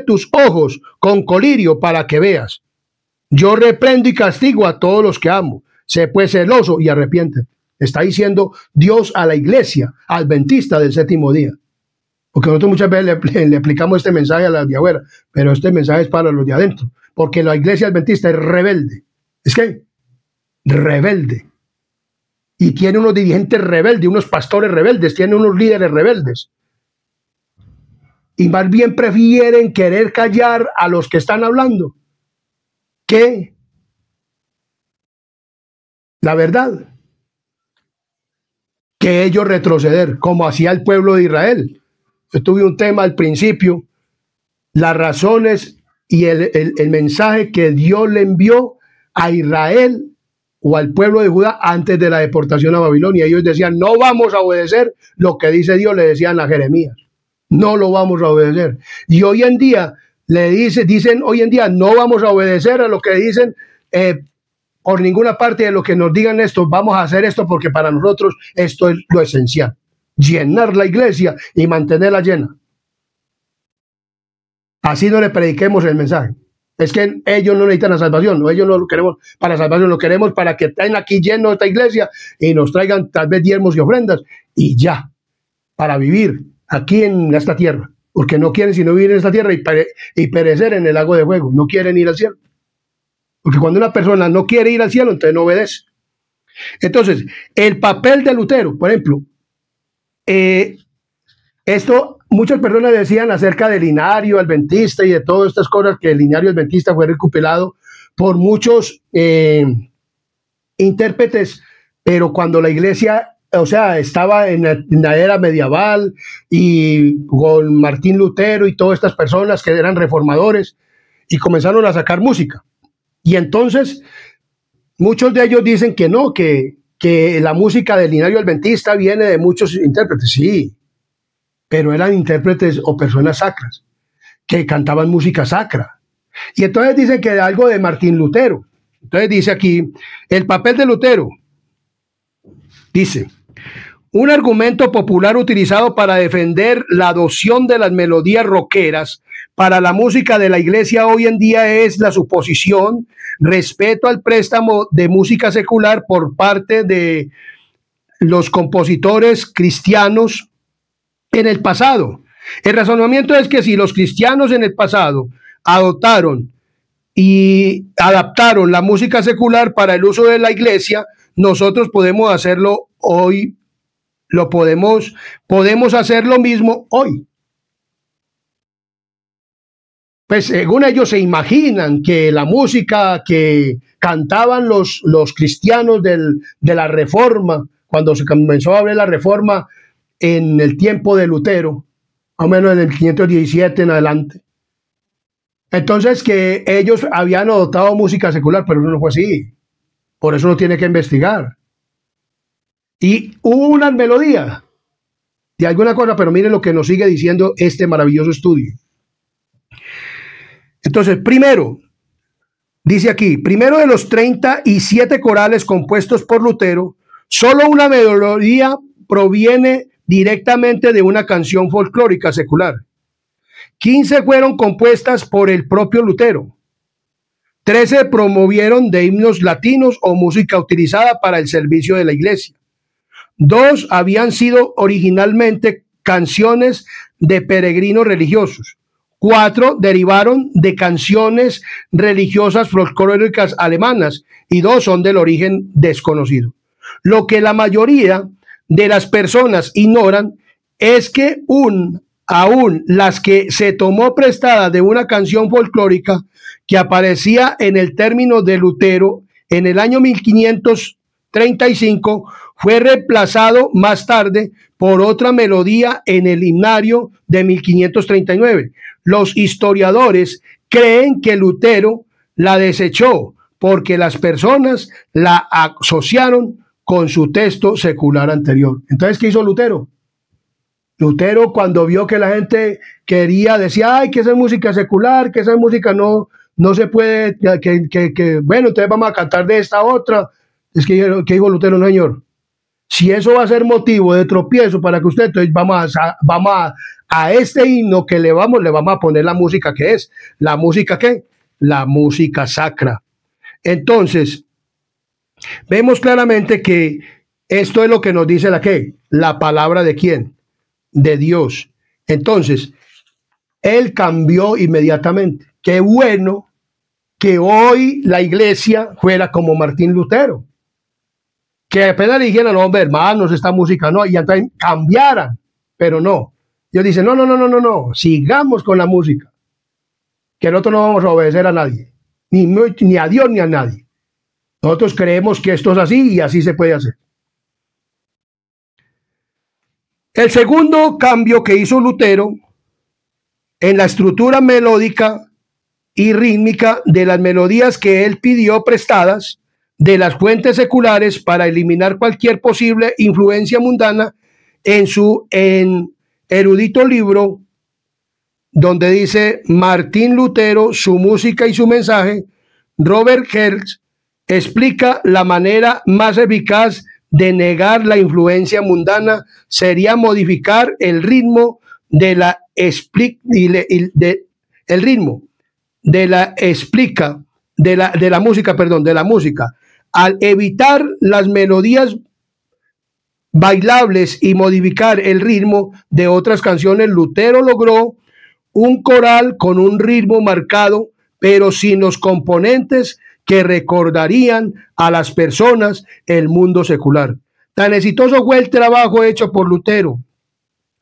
Speaker 1: tus ojos con colirio para que veas. Yo reprendo y castigo a todos los que amo. Sé pues celoso y arrepiéntete. Está diciendo Dios a la iglesia adventista del séptimo día. Porque nosotros muchas veces le aplicamos este mensaje a las de afuera, pero este mensaje es para los de adentro. Porque la iglesia adventista es rebelde. ¿Es que? Rebelde. Y tiene unos dirigentes rebeldes, unos pastores rebeldes, tiene unos líderes rebeldes. Y más bien prefieren querer callar a los que están hablando que la verdad, que ellos retroceder, como hacía el pueblo de Israel. Yo tuve un tema al principio, las razones y el mensaje que Dios le envió a Israel o al pueblo de Judá antes de la deportación a Babilonia. Ellos decían: no vamos a obedecer lo que dice Dios, le decían a Jeremías. No lo vamos a obedecer. Y hoy en día dicen hoy en día: no vamos a obedecer a lo que dicen por ninguna parte de lo que nos digan esto, vamos a hacer esto porque para nosotros esto es lo esencial. Llenar la iglesia y mantenerla llena. Así no le prediquemos el mensaje. Es que ellos no necesitan la salvación, no, ellos no lo queremos para salvación, lo queremos para que estén aquí llenos esta iglesia y nos traigan tal vez diezmos y ofrendas y ya, para vivir aquí en esta tierra, porque no quieren sino vivir en esta tierra y perecer en el lago de fuego, no quieren ir al cielo. Porque cuando una persona no quiere ir al cielo, entonces no obedece. Entonces, el papel de Lutero, por ejemplo, esto muchas personas decían acerca del linario adventista y de todas estas cosas, que el linario adventista fue recopilado por muchos intérpretes, pero cuando la iglesia, o sea, estaba en la era medieval y con Martín Lutero y todas estas personas que eran reformadores y comenzaron a sacar música. Y entonces muchos de ellos dicen que no, que la música del linario adventista viene de muchos intérpretes, sí, pero eran intérpretes o personas sacras que cantaban música sacra. Y entonces dicen que algo de Martín Lutero. Entonces dice aquí, el papel de Lutero, dice: un argumento popular utilizado para defender la adopción de las melodías rockeras para la música de la iglesia hoy en día es la suposición respeto al préstamo de música secular por parte de los compositores cristianos en el pasado. El razonamiento es que si los cristianos en el pasado adoptaron y adaptaron la música secular para el uso de la iglesia, nosotros podemos hacerlo hoy, podemos hacer lo mismo hoy. Pues según ellos se imaginan que la música que cantaban los cristianos de la Reforma, cuando se comenzó a hablar la Reforma en el tiempo de Lutero, más o menos en el 517 en adelante, entonces que ellos habían adoptado música secular, pero eso no fue así. Por eso uno tiene que investigar. Y hubo una melodía de alguna cosa, pero miren lo que nos sigue diciendo este maravilloso estudio. Entonces, primero, dice aquí, primero de los 37 corales compuestos por Lutero, solo una melodía proviene directamente de una canción folclórica secular. 15 fueron compuestas por el propio Lutero. 13 promovieron de himnos latinos o música utilizada para el servicio de la iglesia. 2 habían sido originalmente canciones de peregrinos religiosos. 4 derivaron de canciones religiosas folclóricas alemanas y 2 son del origen desconocido. Lo que la mayoría de las personas ignoran es que aún las que se tomó prestada de una canción folclórica que aparecía en el término de Lutero en el año 1535 fue reemplazado más tarde por otra melodía en el himnario de 1539. Los historiadores creen que Lutero la desechó porque las personas la asociaron con su texto secular anterior. Entonces, ¿qué hizo Lutero? Lutero, cuando vio que la gente quería, decía, ay, que esa es música secular, que esa música no se puede, bueno, entonces vamos a cantar de esta otra. Es que dijo Lutero, no, señor. Si eso va a ser motivo de tropiezo para que usted, entonces vamos a este himno que le vamos a poner la música que es. ¿La música qué? La música sacra. Entonces, vemos claramente que esto es lo que nos dice la palabra de quién, de Dios. Entonces, él cambió inmediatamente. Qué bueno que hoy la iglesia fuera como Martín Lutero, que apenas le dijeran, no, hombre, hermanos, esta música no, y entonces cambiaran, pero no. Ellos dicen, no, sigamos con la música, que nosotros no vamos a obedecer a nadie, ni a Dios ni a nadie. Nosotros creemos que esto es así y así se puede hacer. El segundo cambio que hizo Lutero en la estructura melódica y rítmica de las melodías que él pidió prestadas de las fuentes seculares para eliminar cualquier posible influencia mundana, en su erudito libro donde dice Martín Lutero, su música y su mensaje, Robert Hertz explica la manera más eficaz de negar la influencia mundana sería modificar el ritmo de la música, al evitar las melodías bailables y modificar el ritmo de otras canciones. Lutero logró un coral con un ritmo marcado, pero sin los componentes que recordarían a las personas el mundo secular. Tan exitoso fue el trabajo hecho por Lutero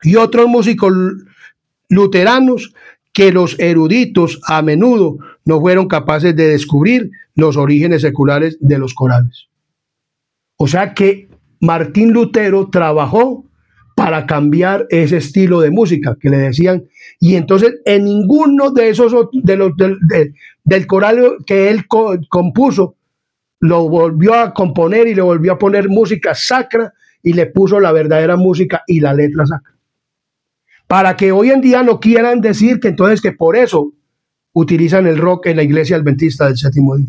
Speaker 1: y otros músicos luteranos que los eruditos a menudo no fueron capaces de descubrir los orígenes seculares de los corales. O sea que Martín Lutero trabajó para cambiar ese estilo de música que le decían, y entonces en ninguno de esos del coral que él compuso lo volvió a componer y le volvió a poner música sacra y le puso la verdadera música y la letra sacra. Para que hoy en día no quieran decir que entonces que por eso utilizan el rock en la iglesia adventista del séptimo día.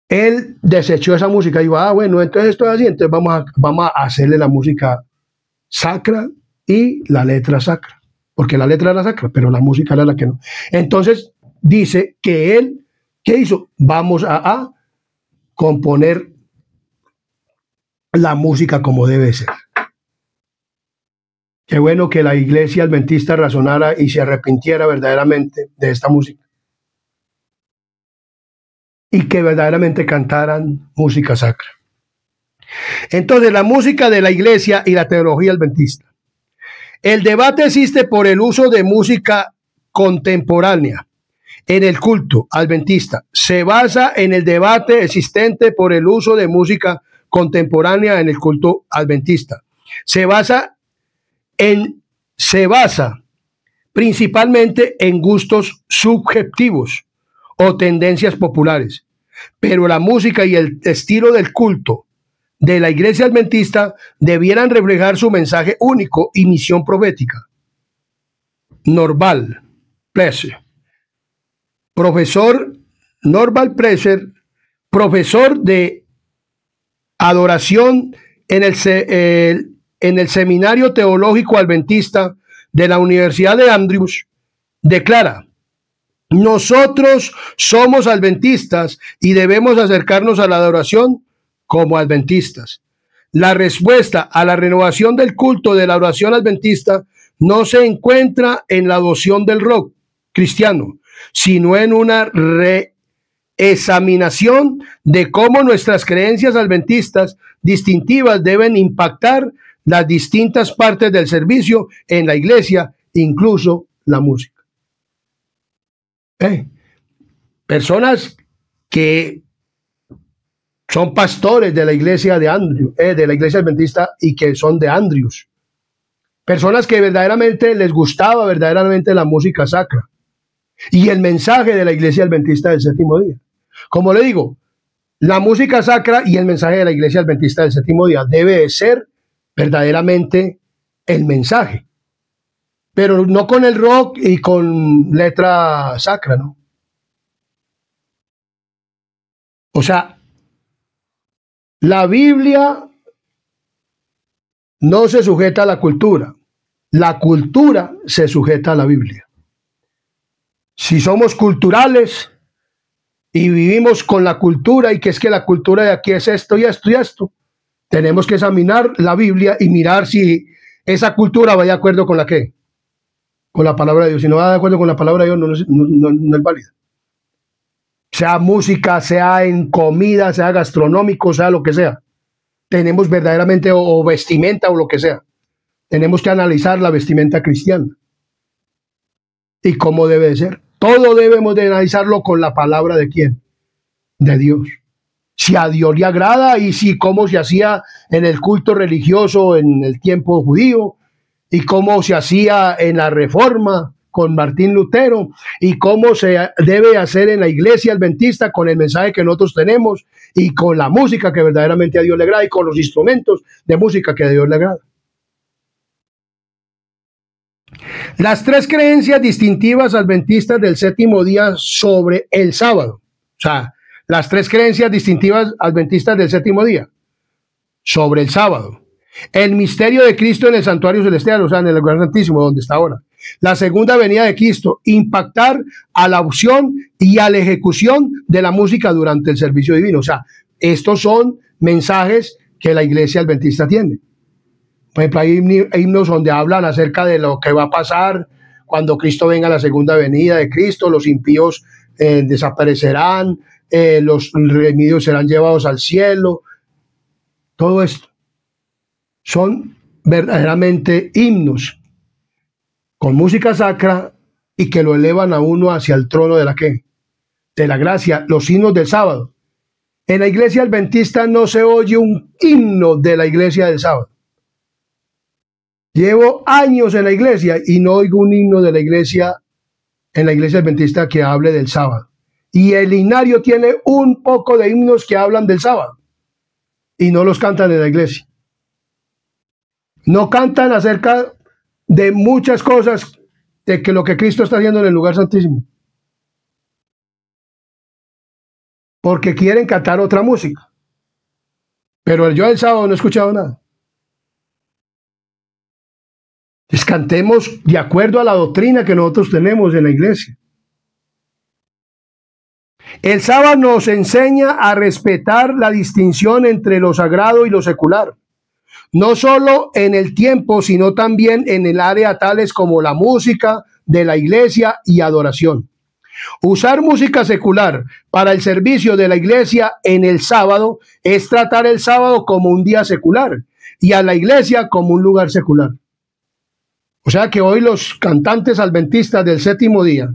Speaker 1: Él desechó esa música y dijo, bueno, entonces esto es así, entonces vamos a hacerle la música sacra y la letra sacra, porque la letra era sacra, pero la música era la que no. Entonces dice que él, ¿qué hizo? Vamos a componer la música como debe ser. Qué bueno que la iglesia adventista razonara y se arrepintiera verdaderamente de esta música. Y que verdaderamente cantaran música sacra. Entonces, la música de la iglesia y la teología adventista. El debate existe por el uso de música contemporánea en el culto adventista. Se basa en el debate existente por el uso de música contemporánea en el culto adventista. Se basa principalmente en gustos subjetivos o tendencias populares, pero la música y el estilo del culto de la iglesia adventista debieran reflejar su mensaje único y misión profética. Norval Presser, profesor de adoración en el Seminario Teológico Adventista de la Universidad de Andrews, declara: nosotros somos adventistas y debemos acercarnos a la adoración como adventistas. La respuesta a la renovación del culto de la adoración adventista no se encuentra en la adopción del rock cristiano, sino en una reexaminación de cómo nuestras creencias adventistas distintivas deben impactar las distintas partes del servicio en la iglesia, incluso la música. Personas que son pastores de la iglesia de Andrews, de la iglesia adventista, y que son de Andrews. Personas que verdaderamente les gustaba verdaderamente la música sacra y el mensaje de la iglesia adventista del séptimo día. Como le digo, la música sacra y el mensaje de la iglesia adventista del séptimo día debe ser verdaderamente el mensaje, pero no con el rock y con letra sacra, ¿no? O sea, la Biblia no se sujeta a la cultura se sujeta a la Biblia. Si somos culturales y vivimos con la cultura y que es que la cultura de aquí es esto y esto y esto, tenemos que examinar la Biblia y mirar si esa cultura va de acuerdo con la ¿qué? Con la palabra de Dios. Si no va de acuerdo con la palabra de Dios, no es válida. Sea música, sea en comida, sea gastronómico, sea lo que sea. Tenemos verdaderamente o vestimenta o lo que sea. Tenemos que analizar la vestimenta cristiana y cómo debe de ser. Todo debemos de analizarlo con la palabra de ¿quién? De Dios. Si a Dios le agrada y si cómo se hacía en el culto religioso en el tiempo judío y cómo se hacía en la Reforma con Martín Lutero y cómo se debe hacer en la iglesia adventista con el mensaje que nosotros tenemos y con la música que verdaderamente a Dios le agrada y con los instrumentos de música que a Dios le agrada. Las tres creencias distintivas adventistas del séptimo día sobre el sábado. O sea, las tres creencias distintivas adventistas del séptimo día sobre el sábado. El misterio de Cristo en el santuario celestial, o sea, en el lugar santísimo, donde está ahora. La segunda venida de Cristo, impactar a la opción y a la ejecución de la música durante el servicio divino. O sea, estos son mensajes que la iglesia adventista tiene. Por ejemplo, hay himnos donde hablan acerca de lo que va a pasar cuando Cristo venga a la segunda venida de Cristo. Los impíos desaparecerán, los redimidos serán llevados al cielo. Todo esto son verdaderamente himnos con música sacra y que lo elevan a uno hacia el trono de la ¿qué? De la gracia, los himnos del sábado. En la iglesia adventista no se oye un himno de la iglesia del sábado. Llevo años en la iglesia y no oigo un himno de la iglesia en la iglesia adventista que hable del sábado. Y el himnario tiene un poco de himnos que hablan del sábado y no los cantan en la iglesia. No cantan acerca de muchas cosas de que lo que Cristo está haciendo en el lugar santísimo. Porque quieren cantar otra música. Pero yo el sábado no he escuchado nada. Entonces cantemos de acuerdo a la doctrina que nosotros tenemos en la iglesia. El sábado nos enseña a respetar la distinción entre lo sagrado y lo secular. no solo en el tiempo, sino también en el área tales como la música de la iglesia y adoración. Usar música secular para el servicio de la iglesia en el sábado es tratar el sábado como un día secular y a la iglesia como un lugar secular. O sea que hoy los cantantes adventistas del séptimo día,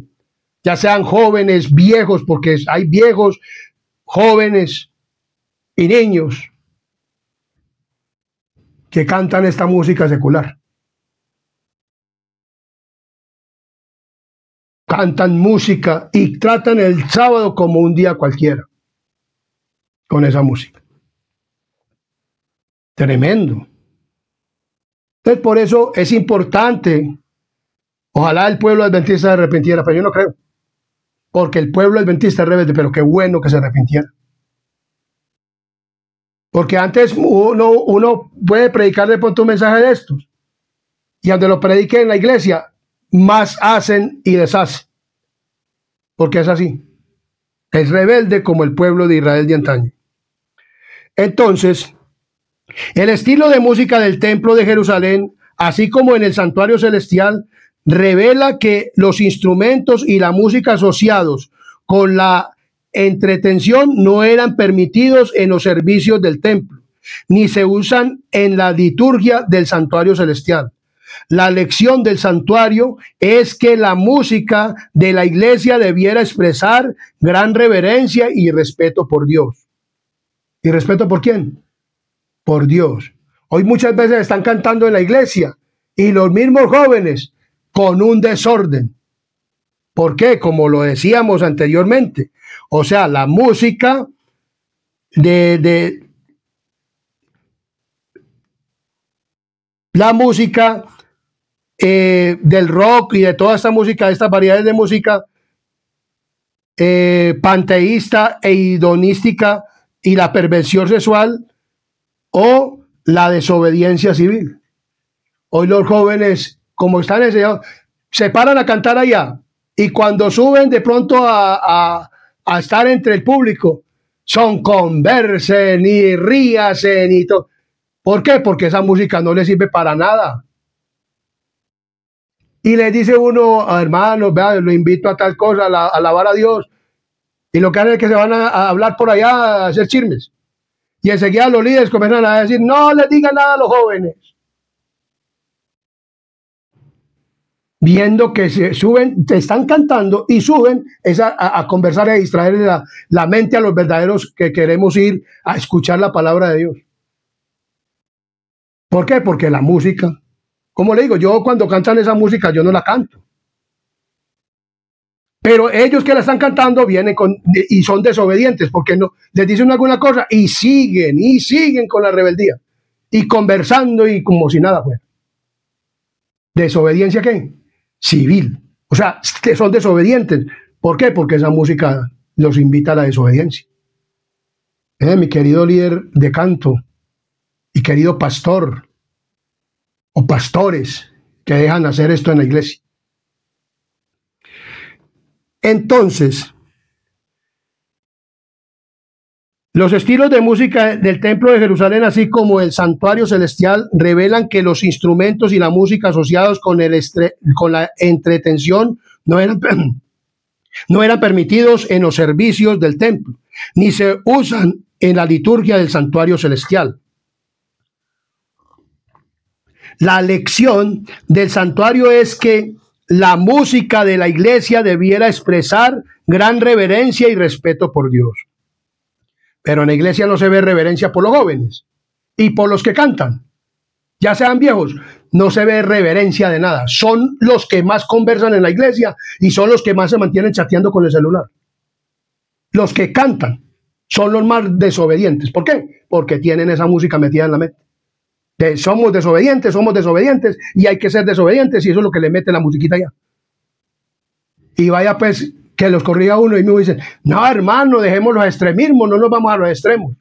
Speaker 1: ya sean jóvenes, viejos, porque hay viejos, jóvenes y niños que cantan esta música secular. Cantan música y tratan el sábado como un día cualquiera con esa música. Tremendo. Entonces, por eso es importante, ojalá el pueblo adventista se arrepintiera, pero yo no creo, porque el pueblo adventista es rebelde, pero qué bueno que se arrepintiera. Porque antes uno puede predicar de pronto un mensaje de estos, y donde lo predique en la iglesia, más hacen y deshacen, porque es así. Es rebelde como el pueblo de Israel de antaño. Entonces, el estilo de música del templo de Jerusalén, así como en el santuario celestial, revela que los instrumentos y la música asociados con la entretención no eran permitidos en los servicios del templo, ni se usan en la liturgia del santuario celestial. La lección del santuario es que la música de la iglesia debiera expresar gran reverencia y respeto por Dios. ¿Y respeto por quién? Por Dios. Hoy muchas veces están cantando en la iglesia y los mismos jóvenes con un desorden. ¿Por qué? Como lo decíamos anteriormente. O sea, la música del rock y de toda esta música, de estas variedades de música panteísta e hedonística y la perversión sexual o la desobediencia civil. Hoy los jóvenes, como están enseñados, se paran a cantar allá y cuando suben de pronto a estar entre el público, son conversen y ríasen y todo. ¿Por qué? Porque esa música no les sirve para nada. Y les dice uno, hermanos, vean, lo invito a tal cosa, a alabar a Dios. Y lo que hacen es que se van a hablar por allá a hacer chismes. Y enseguida los líderes comienzan a decir, no les digan nada a los jóvenes. Viendo que se suben, te están cantando y suben a conversar y a distraer la mente a los verdaderos que queremos ir a escuchar la palabra de Dios. ¿Por qué? Porque la música, como le digo, yo cuando cantan esa música yo no la canto. Pero ellos que la están cantando vienen y son desobedientes porque no les dicen alguna cosa y siguen con la rebeldía y conversando y como si nada fuera. ¿Desobediencia qué? Civil. O sea, son desobedientes. ¿Por qué? Porque esa música los invita a la desobediencia. Mi querido líder de canto y querido pastor o pastores que dejan hacer esto en la iglesia. Entonces, los estilos de música del templo de Jerusalén, así como el santuario celestial, revelan que los instrumentos y la música asociados con la entretención no eran permitidos en los servicios del templo, ni se usan en la liturgia del santuario celestial. La lección del santuario es que la música de la iglesia debiera expresar gran reverencia y respeto por Dios. Pero en la iglesia no se ve reverencia por los jóvenes y por los que cantan. Ya sean viejos, no se ve reverencia de nada. Son los que más conversan en la iglesia y son los que más se mantienen chateando con el celular. Los que cantan son los más desobedientes. ¿Por qué? Porque tienen esa música metida en la mente. Somos desobedientes y hay que ser desobedientes y eso es lo que le mete la musiquita allá. Y vaya pues que los corrija uno y me dicen, no hermano, dejemos los extremismos, no nos vamos a los extremos.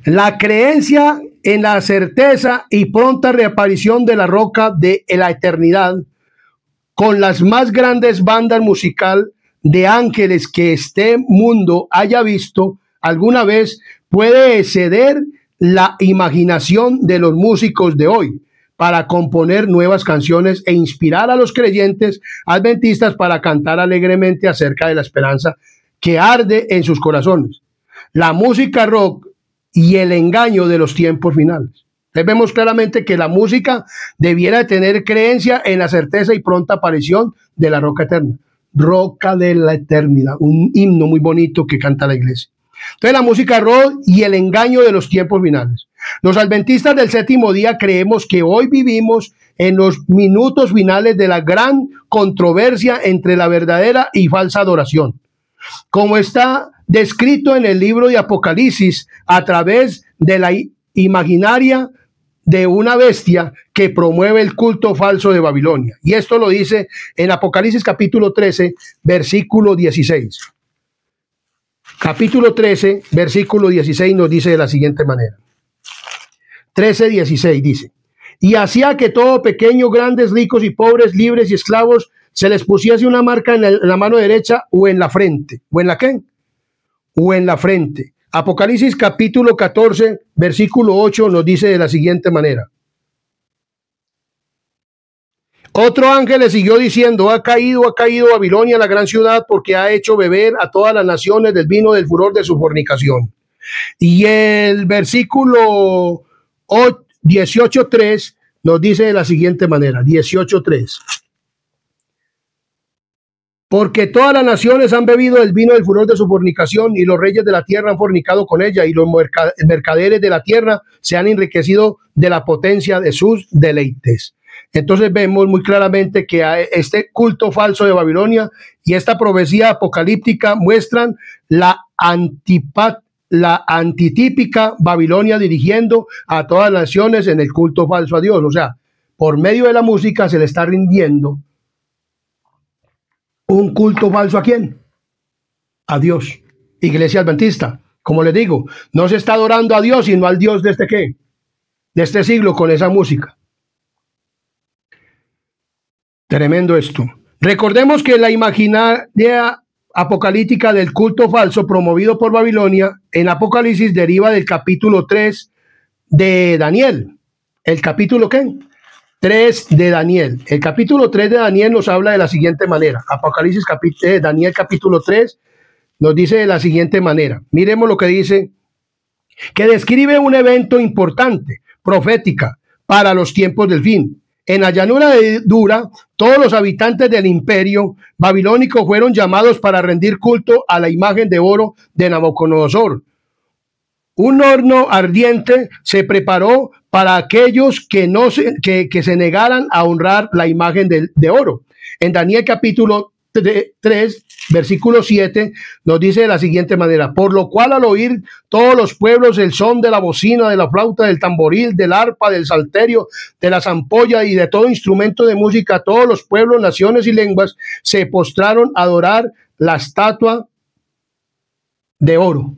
Speaker 1: La creencia en la certeza y pronta reaparición de la roca de la eternidad con las más grandes bandas musical de ángeles que este mundo haya visto alguna vez puede exceder la imaginación de los músicos de hoy para componer nuevas canciones e inspirar a los creyentes adventistas para cantar alegremente acerca de la esperanza que arde en sus corazones. La música rock y el engaño de los tiempos finales. Vemos claramente que la música debiera tener creencia en la certeza y pronta aparición de la roca eterna. Roca de la eternidad, un himno muy bonito que canta la iglesia. Entonces la música rock y el engaño de los tiempos finales. Los adventistas del séptimo día creemos que hoy vivimos en los minutos finales de la gran controversia entre la verdadera y falsa adoración, como está descrito en el libro de Apocalipsis a través de la imaginaria de una bestia que promueve el culto falso de Babilonia. Y esto lo dice en Apocalipsis capítulo 13, versículo 16. Capítulo 13, versículo 16 nos dice de la siguiente manera. 13, 16 dice: y hacía que todo pequeño, grandes, ricos y pobres, libres y esclavos, se les pusiese una marca en la mano derecha o en la frente. ¿O en la qué? O en la frente. Apocalipsis capítulo 14, versículo 8 nos dice de la siguiente manera. Otro ángel le siguió diciendo: ha caído Babilonia, la gran ciudad, porque ha hecho beber a todas las naciones del vino del furor de su fornicación. Y el versículo 18.3 nos dice de la siguiente manera, 18.3. Porque todas las naciones han bebido el vino del furor de su fornicación, y los reyes de la tierra han fornicado con ella, y los mercaderes de la tierra se han enriquecido de la potencia de sus deleites. Entonces vemos muy claramente que este culto falso de Babilonia y esta profecía apocalíptica muestran la antitípica Babilonia dirigiendo a todas las naciones en el culto falso a Dios. O sea, por medio de la música se le está rindiendo un culto falso. ¿A quién? A Dios. Iglesia Adventista, como les digo, no se está adorando a Dios, sino al Dios de este ¿qué? De este siglo con esa música. Tremendo esto. Recordemos que la imaginaria apocalíptica del culto falso promovido por Babilonia en Apocalipsis deriva del capítulo 3 de Daniel. ¿El capítulo qué? 3 de Daniel. El capítulo 3 de Daniel nos habla de la siguiente manera. Apocalipsis Daniel capítulo 3 nos dice de la siguiente manera. Miremos lo que dice, que describe un evento importante, profética, para los tiempos del fin. En la llanura de Dura, todos los habitantes del imperio babilónico fueron llamados para rendir culto a la imagen de oro de Nabucodonosor. Un horno ardiente se preparó para aquellos que se negaran a honrar la imagen de oro. En Daniel capítulo 3, versículo 7, nos dice de la siguiente manera: por lo cual al oír todos los pueblos el son de la bocina, de la flauta, del tamboril, del arpa, del salterio, de la zampolla y de todo instrumento de música, todos los pueblos, naciones y lenguas se postraron a adorar la estatua de oro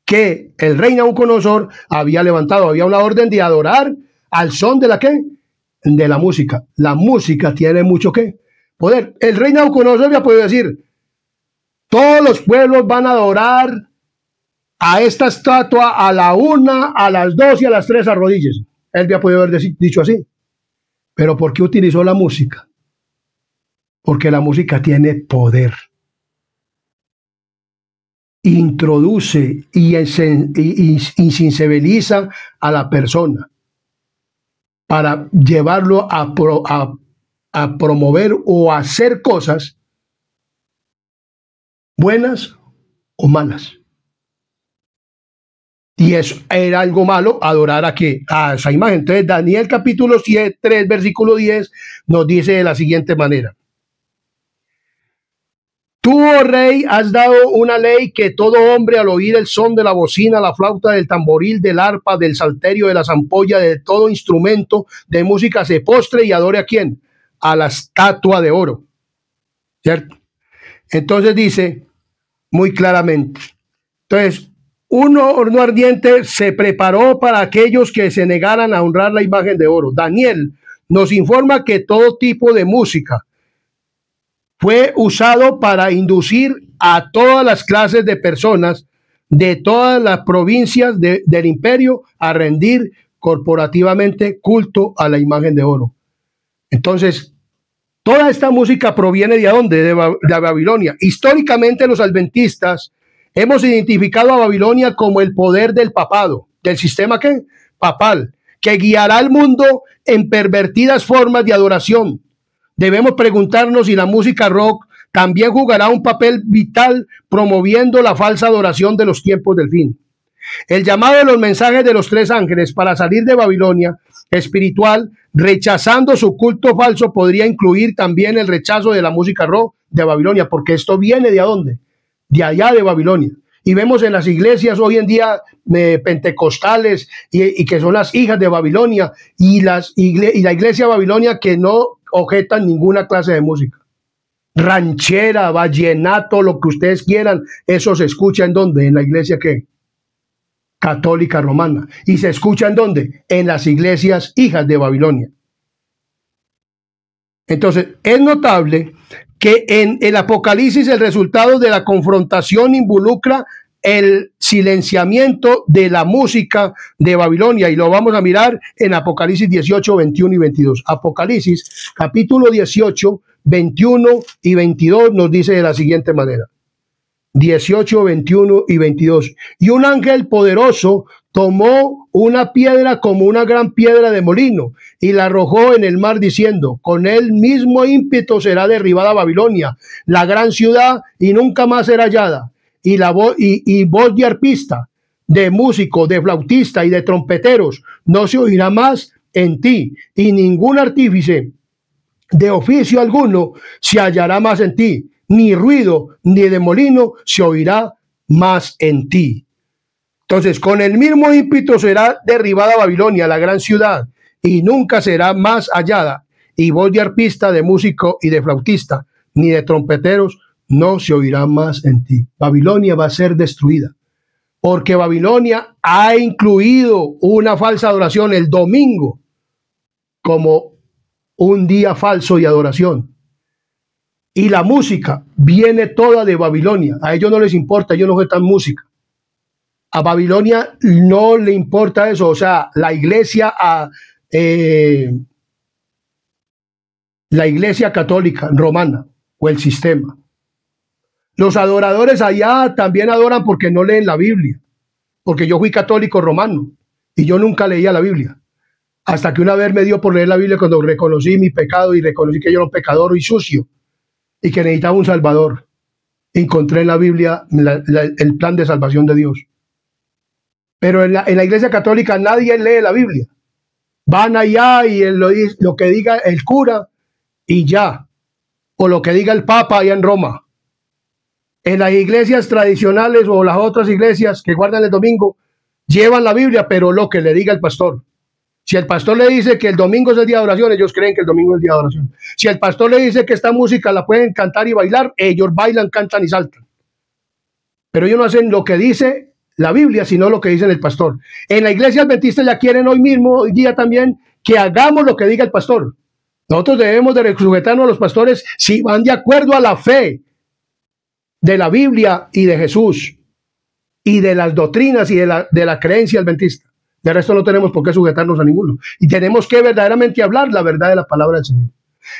Speaker 1: que el rey Nabucodonosor había levantado. Había una orden de adorar al son de la ¿qué? De la música. La música tiene mucho ¿qué? Poder. El rey Nabucodonosor había podido decir: todos los pueblos van a adorar a esta estatua a la 1, a las 2 y a las 3 arrodillas. Él había podido haber dicho así. Pero ¿por qué utilizó la música? Porque la música tiene poder. Introduce y insensibiliza a la persona para llevarlo a promover o a hacer cosas buenas o malas. Y eso era algo malo, adorar a qué? A esa imagen. Entonces Daniel capítulo 3 versículo 10 nos dice de la siguiente manera: tú, oh rey, has dado una ley que todo hombre al oír el son de la bocina, la flauta, del tamboril, del arpa, del salterio, de la zampolla, de todo instrumento de música se postre y adore ¿a quién? A la estatua de oro. ¿Cierto? Entonces dice muy claramente. Entonces, un horno ardiente se preparó para aquellos que se negaran a honrar la imagen de oro. Daniel nos informa que todo tipo de música fue usado para inducir a todas las clases de personas de todas las provincias del imperio a rendir corporativamente culto a la imagen de oro. Entonces, toda esta música proviene de dónde? De Babilonia. Históricamente los adventistas hemos identificado a Babilonia como el poder del papado, del sistema ¿qué? Papal, que guiará al mundo en pervertidas formas de adoración. Debemos preguntarnos si la música rock también jugará un papel vital promoviendo la falsa adoración de los tiempos del fin. El llamado de los mensajes de los tres ángeles para salir de Babilonia espiritual, rechazando su culto falso, podría incluir también el rechazo de la música rock de Babilonia, porque esto viene ¿de dónde? De allá de Babilonia. Y vemos en las iglesias hoy en día pentecostales y que son las hijas de Babilonia y la iglesia de Babilonia que no objetan ninguna clase de música. Ranchera, vallenato, lo que ustedes quieran, eso se escucha ¿en dónde? En la iglesia ¿qué? Católica romana. ¿Y se escucha en dónde? En las iglesias hijas de Babilonia. Entonces, es notable que en el Apocalipsis el resultado de la confrontación involucra el silenciamiento de la música de Babilonia, y lo vamos a mirar en Apocalipsis 18, 21 y 22. Apocalipsis capítulo 18, 21 y 22 nos dice de la siguiente manera. 18, 21 y 22. Y un ángel poderoso tomó una piedra como una gran piedra de molino y la arrojó en el mar diciendo, con el mismo ímpetu será derribada Babilonia, la gran ciudad, y nunca más será hallada. Y voz de arpista, de músico, de flautista y de trompeteros no se oirá más en ti, y ningún artífice de oficio alguno se hallará más en ti, ni ruido ni de molino se oirá más en ti. Entonces, con el mismo ímpetu será derribada Babilonia, la gran ciudad, y nunca será más hallada. Y voz de arpista, de músico y de flautista, ni de trompeteros, no se oirá más en ti. Babilonia va a ser destruida, porque Babilonia ha incluido una falsa adoración el domingo como un día falso de adoración. Y la música viene toda de Babilonia. A ellos no les importa, ellos no ojetan música. A Babilonia no le importa eso. O sea, la iglesia católica romana o el sistema. Los adoradores allá también adoran porque no leen la Biblia. Porque yo fui católico romano y yo nunca leía la Biblia. Hasta que una vez me dio por leer la Biblia cuando reconocí mi pecado y reconocí que yo era un pecador y sucio y que necesitaba un salvador. Encontré en la Biblia el plan de salvación de Dios. Pero en la iglesia católica nadie lee la Biblia. Van allá y lo que diga el cura y ya. O lo que diga el Papa allá en Roma. En las iglesias tradicionales o las otras iglesias que guardan el domingo, llevan la Biblia, pero lo que le diga el pastor. Si el pastor le dice que el domingo es el día de oración, ellos creen que el domingo es el día de oración. Si el pastor le dice que esta música la pueden cantar y bailar, ellos bailan, cantan y saltan. Pero ellos no hacen lo que dice la Biblia, sino lo que dice el pastor. En la iglesia adventista ya quieren hoy día también, que hagamos lo que diga el pastor. Nosotros debemos de sujetarnos a los pastores si van de acuerdo a la fe de la Biblia y de Jesús y de las doctrinas y de la creencia adventista. De resto no tenemos por qué sujetarnos a ninguno. Y tenemos que verdaderamente hablar la verdad de la palabra del Señor.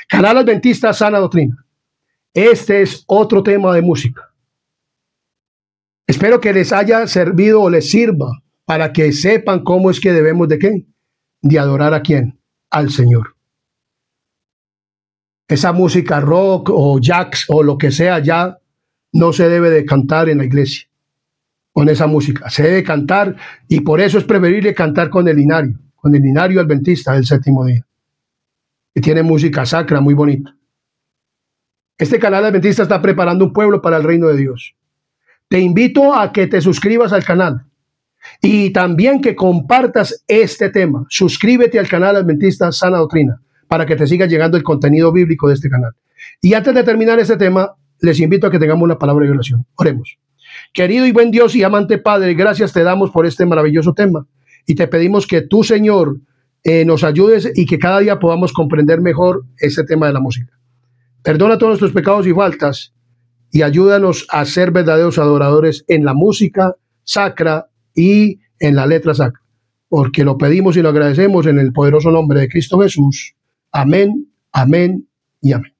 Speaker 1: Canal Adventista Sana Doctrina. Este es otro tema de música. Espero que les haya servido o les sirva para que sepan cómo es que debemos de qué. De adorar a quién. Al Señor. Esa música rock o jazz o lo que sea ya no se debe de cantar en la iglesia. Con esa música. Se debe cantar y por eso es preferible cantar con el linario adventista del séptimo día. Que tiene música sacra muy bonita. Este canal adventista está preparando un pueblo para el reino de Dios. Te invito a que te suscribas al canal y también que compartas este tema. Suscríbete al canal Adventista Sana Doctrina para que te siga llegando el contenido bíblico de este canal. Y antes de terminar este tema, les invito a que tengamos una palabra de oración. Oremos. Querido y buen Dios y amante Padre, gracias te damos por este maravilloso tema y te pedimos que tú, Señor, nos ayudes y que cada día podamos comprender mejor este tema de la música. Perdona todos nuestros pecados y faltas y ayúdanos a ser verdaderos adoradores en la música sacra y en la letra sacra. Porque lo pedimos y lo agradecemos en el poderoso nombre de Cristo Jesús. Amén, amén y amén.